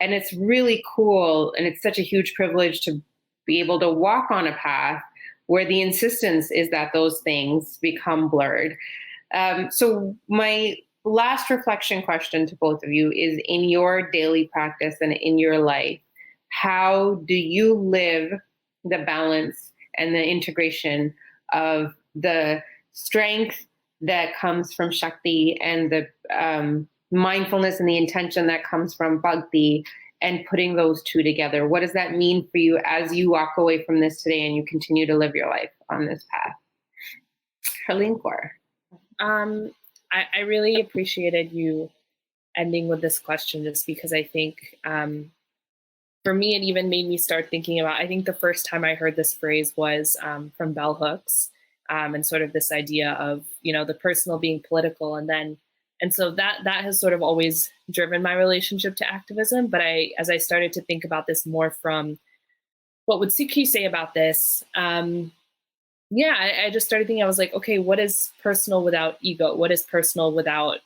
And it's really cool, and it's such a huge privilege to be able to walk on a path where the insistence is that those things become blurred. So my last reflection question to both of you is, in your daily practice and in your life, how do you live the balance and the integration of the strength that comes from Shakti and the mindfulness and the intention that comes from Bhakti, and putting those two together? What does that mean for you as you walk away from this today and you continue to live your life on this path? Harleen, Kaur. I really appreciated you ending with this question, just because I think for me, it even made me start thinking about, I think the first time I heard this phrase was from bell hooks, and sort of this idea of, the personal being political. And so that has sort of always driven my relationship to activism. But as I started to think about this more from what would Sikhi say about this, I just started thinking, I was like, okay, what is personal without ego? What is personal without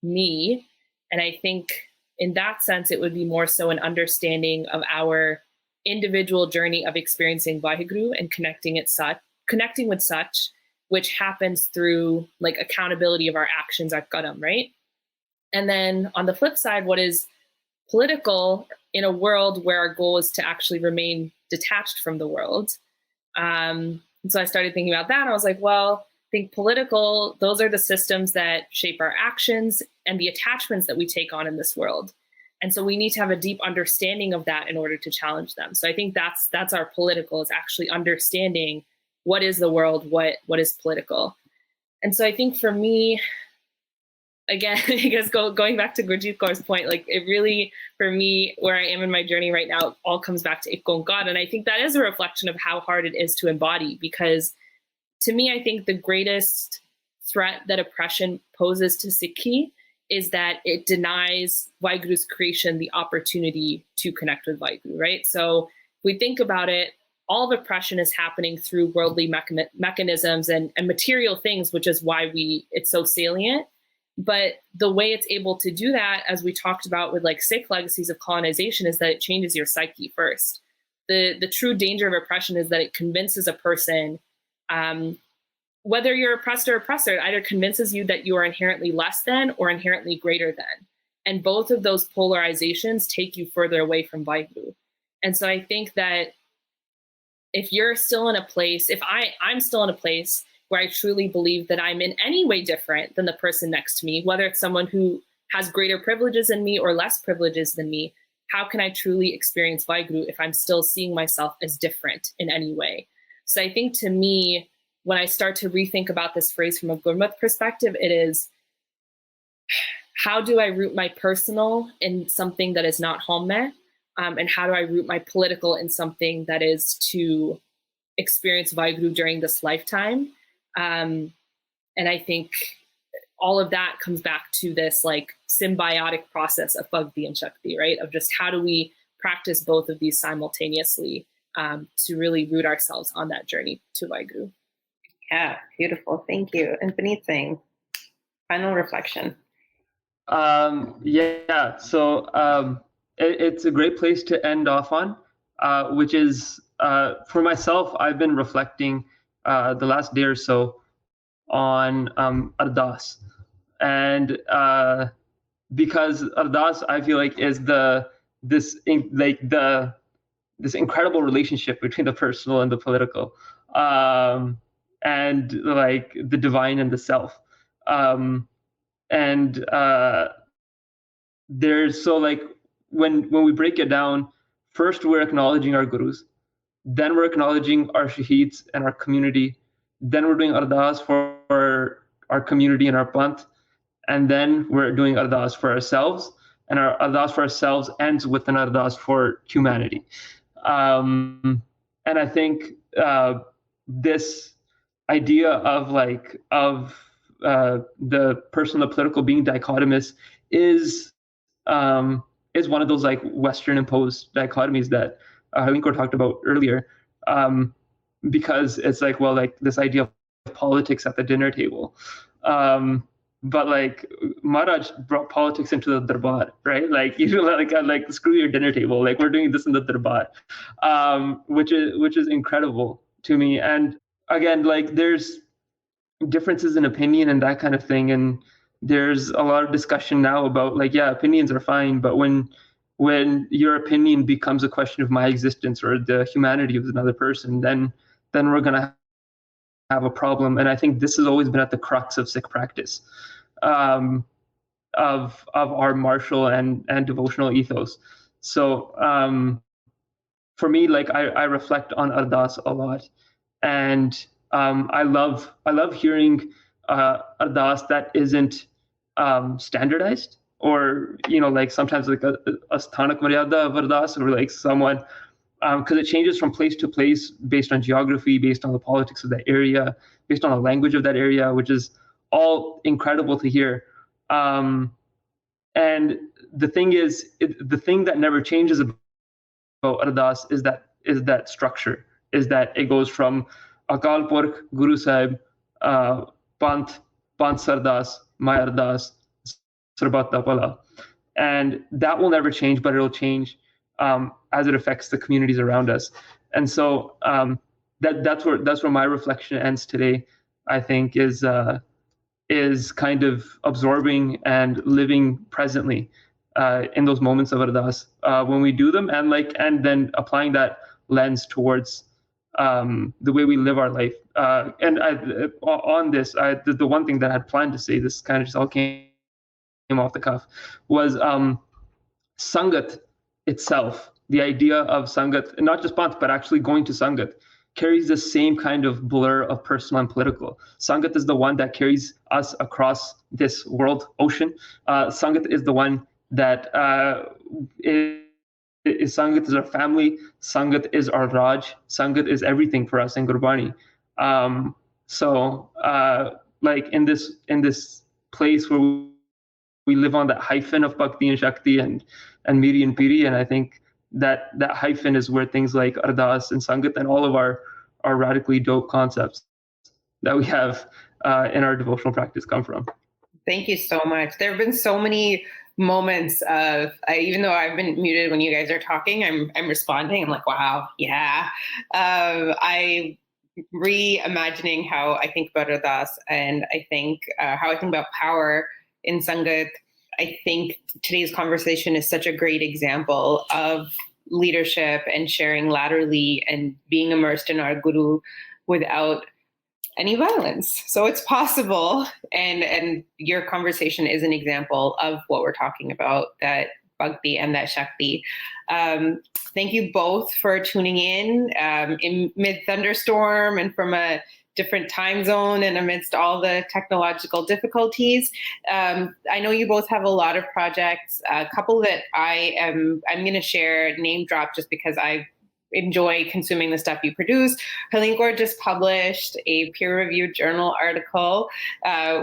me? And I think in that sense, it would be more so an understanding of our individual journey of experiencing Vaheguru and connecting with such, which happens through like accountability of our actions at Qadam, right? And then on the flip side, what is political in a world where our goal is to actually remain detached from the world? And so I started thinking about that. And I was like, well, I think political, those are the systems that shape our actions and the attachments that we take on in this world. And so we need to have a deep understanding of that in order to challenge them. So I think that's our political, is actually understanding what is the world, what is political. And so I think for me, again, I guess going back to Gurjeet Kaur's point, like it really, for me, where I am in my journey right now, all comes back to Ek Onkar. And I think that is a reflection of how hard it is to embody, because to me, I think the greatest threat that oppression poses to Sikhi is that it denies Vaheguru's creation the opportunity to connect with Vaheguru, right? So if we think about it, all of oppression is happening through worldly mechanisms and material things, which is why it's so salient. But the way it's able to do that, as we talked about with like Sikh legacies of colonization, is that it changes your psyche first. The true danger of oppression is that it convinces a person, whether you're oppressed or oppressor, it either convinces you that you are inherently less than or inherently greater than. And both of those polarizations take you further away from Vaheguru. And so I think that if you're still in a place, if I'm still in a place where I truly believe that I'm in any way different than the person next to me, whether it's someone who has greater privileges than me or less privileges than me, how can I truly experience Vaheguru if I'm still seeing myself as different in any way? So I think to me, when I start to rethink about this phrase from a Gurmat perspective, it is, how do I root my personal in something that is not Homme? And how do I root my political in something that is to experience Vaheguru during this lifetime? And I think all of that comes back to this like symbiotic process of Bhakti and Shakti, right? Of just how do we practice both of these simultaneously to really root ourselves on that journey to Vaheguru. Yeah, beautiful. Thank you. And Paneet Singh, final reflection. Yeah, so it's a great place to end off on, which is for myself, I've been reflecting the last day or so on Ardas. And because Ardas, I feel like, is this incredible relationship between the personal and the political, and like the divine and the self. And there's so like when we break it down, first we're acknowledging our gurus, then we're acknowledging our shaheeds and our community, then we're doing ardas for our community and our panth, and then we're doing ardas for ourselves, and our ardas for ourselves ends with an ardas for humanity. And I think this idea of the personal and political being dichotomous is one of those like Western imposed dichotomies that Kaur talked about earlier, because it's like, well, like this idea of politics at the dinner table. But like Maharaj brought politics into the darbar, right? Like, you know, like screw your dinner table. Like, we're doing this in the darbar, which is incredible to me. And again, like there's differences in opinion and that kind of thing. And there's a lot of discussion now about like, yeah, opinions are fine, but when your opinion becomes a question of my existence or the humanity of another person, then we're gonna have a problem. And I think this has always been at the crux of Sikh practice, of our martial and devotional ethos. So for me, like I reflect on Ardas a lot, and I love hearing Ardas that isn't standardized, or, you know, like sometimes like a sthanak maryada of Ardas, or like someone, because it changes from place to place based on geography, based on the politics of that area, based on the language of that area, which is all incredible to hear. And the thing is, the thing that never changes about Ardas is that structure, is that it goes from Akal Purkh, Guru Sahib, Panth Sardas, My Ardas, Sarbat Tapala. And that will never change, but it'll change as it affects the communities around us. And so that's where my reflection ends today, I think, is kind of absorbing and living presently in those moments of Ardas when we do them, and then applying that lens towards the way we live our life. And on this, the one thing that I had planned to say, this kind of just all came off the cuff, was Sangat itself. The idea of Sangat, and not just Panth, but actually going to Sangat, carries the same kind of blur of personal and political. Sangat is the one that carries us across this world ocean. Sangat is the one that Sangat is our family. Sangat is our Raj. Sangat is everything for us in Gurbani. So like in this place where we live on that hyphen of Bhakti and Shakti and Miri and Piri, and I think that hyphen is where things like Ardas and Sangat and all of our radically dope concepts that we have in our devotional practice come from. Thank you so much. There have been so many moments of, even though I've been muted when you guys are talking, I'm responding. I'm like, wow, yeah. I reimagining how I think about Ardas, and I think how I think about power in Sangat. I think today's conversation is such a great example of leadership and sharing laterally and being immersed in our Guru without any violence. So it's possible. And your conversation is an example of what we're talking about, that Bhakti and that Shakti. Thank you both for tuning in mid-thunderstorm and from a different time zone and amidst all the technological difficulties. I know you both have a lot of projects. A couple that I'm going to share, name drop, just because I've enjoy consuming the stuff you produce. Harleen Kaur just published a peer-reviewed journal article,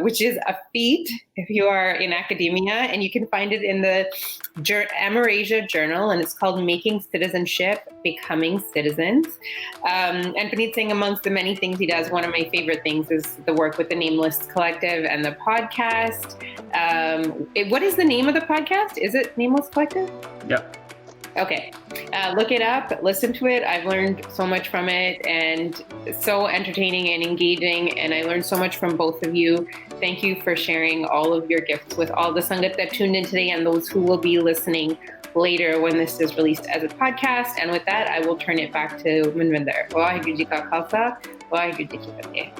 which is a feat if you are in academia, and you can find it in the Amerasia Journal, and it's called Making Citizenship, Becoming Citizens. And Paneet Singh, amongst the many things he does, one of my favorite things is the work with the Nameless Collective and the podcast. What is the name of the podcast? Is it Nameless Collective? Yeah. Okay, look it up, listen to it. I've learned so much from it, and it's so entertaining and engaging, and I learned so much from both of you. Thank you for sharing all of your gifts with all the Sangat that tuned in today and those who will be listening later when this is released as a podcast. And with that, I will turn it back to Manvinder. Waheguru Ji Ka Khalsa, Waheguru Ji Ki Fateh.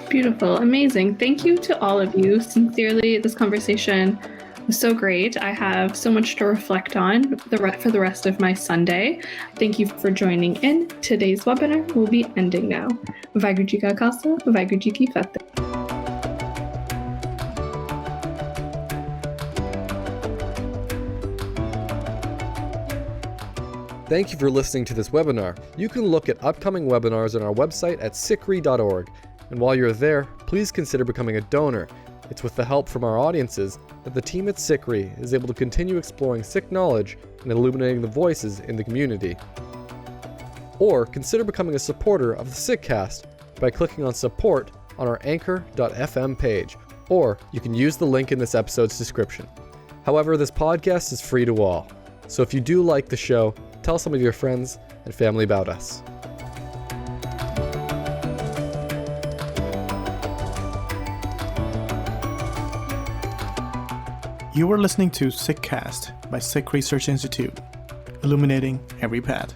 Beautiful, amazing. Thank you to all of you. Sincerely, this conversation was so great. I have so much to reflect on for the rest of my Sunday. Thank you for joining in. Today's webinar will be ending now. Waheguru Ji Ka Khalsa, Waheguru Ji Ki Fateh. Thank you for listening to this webinar. You can look at upcoming webinars on our website at SikhRI.org. And while you're there, please consider becoming a donor. It's with the help from our audiences that the team at SikhRI is able to continue exploring Sikh knowledge and illuminating the voices in the community. Or consider becoming a supporter of the SikhCast by clicking on support on our anchor.fm page, or you can use the link in this episode's description. However, this podcast is free to all, so if you do like the show, tell some of your friends and family about us. You were listening to SikhCast by Sikh Research Institute, illuminating every path.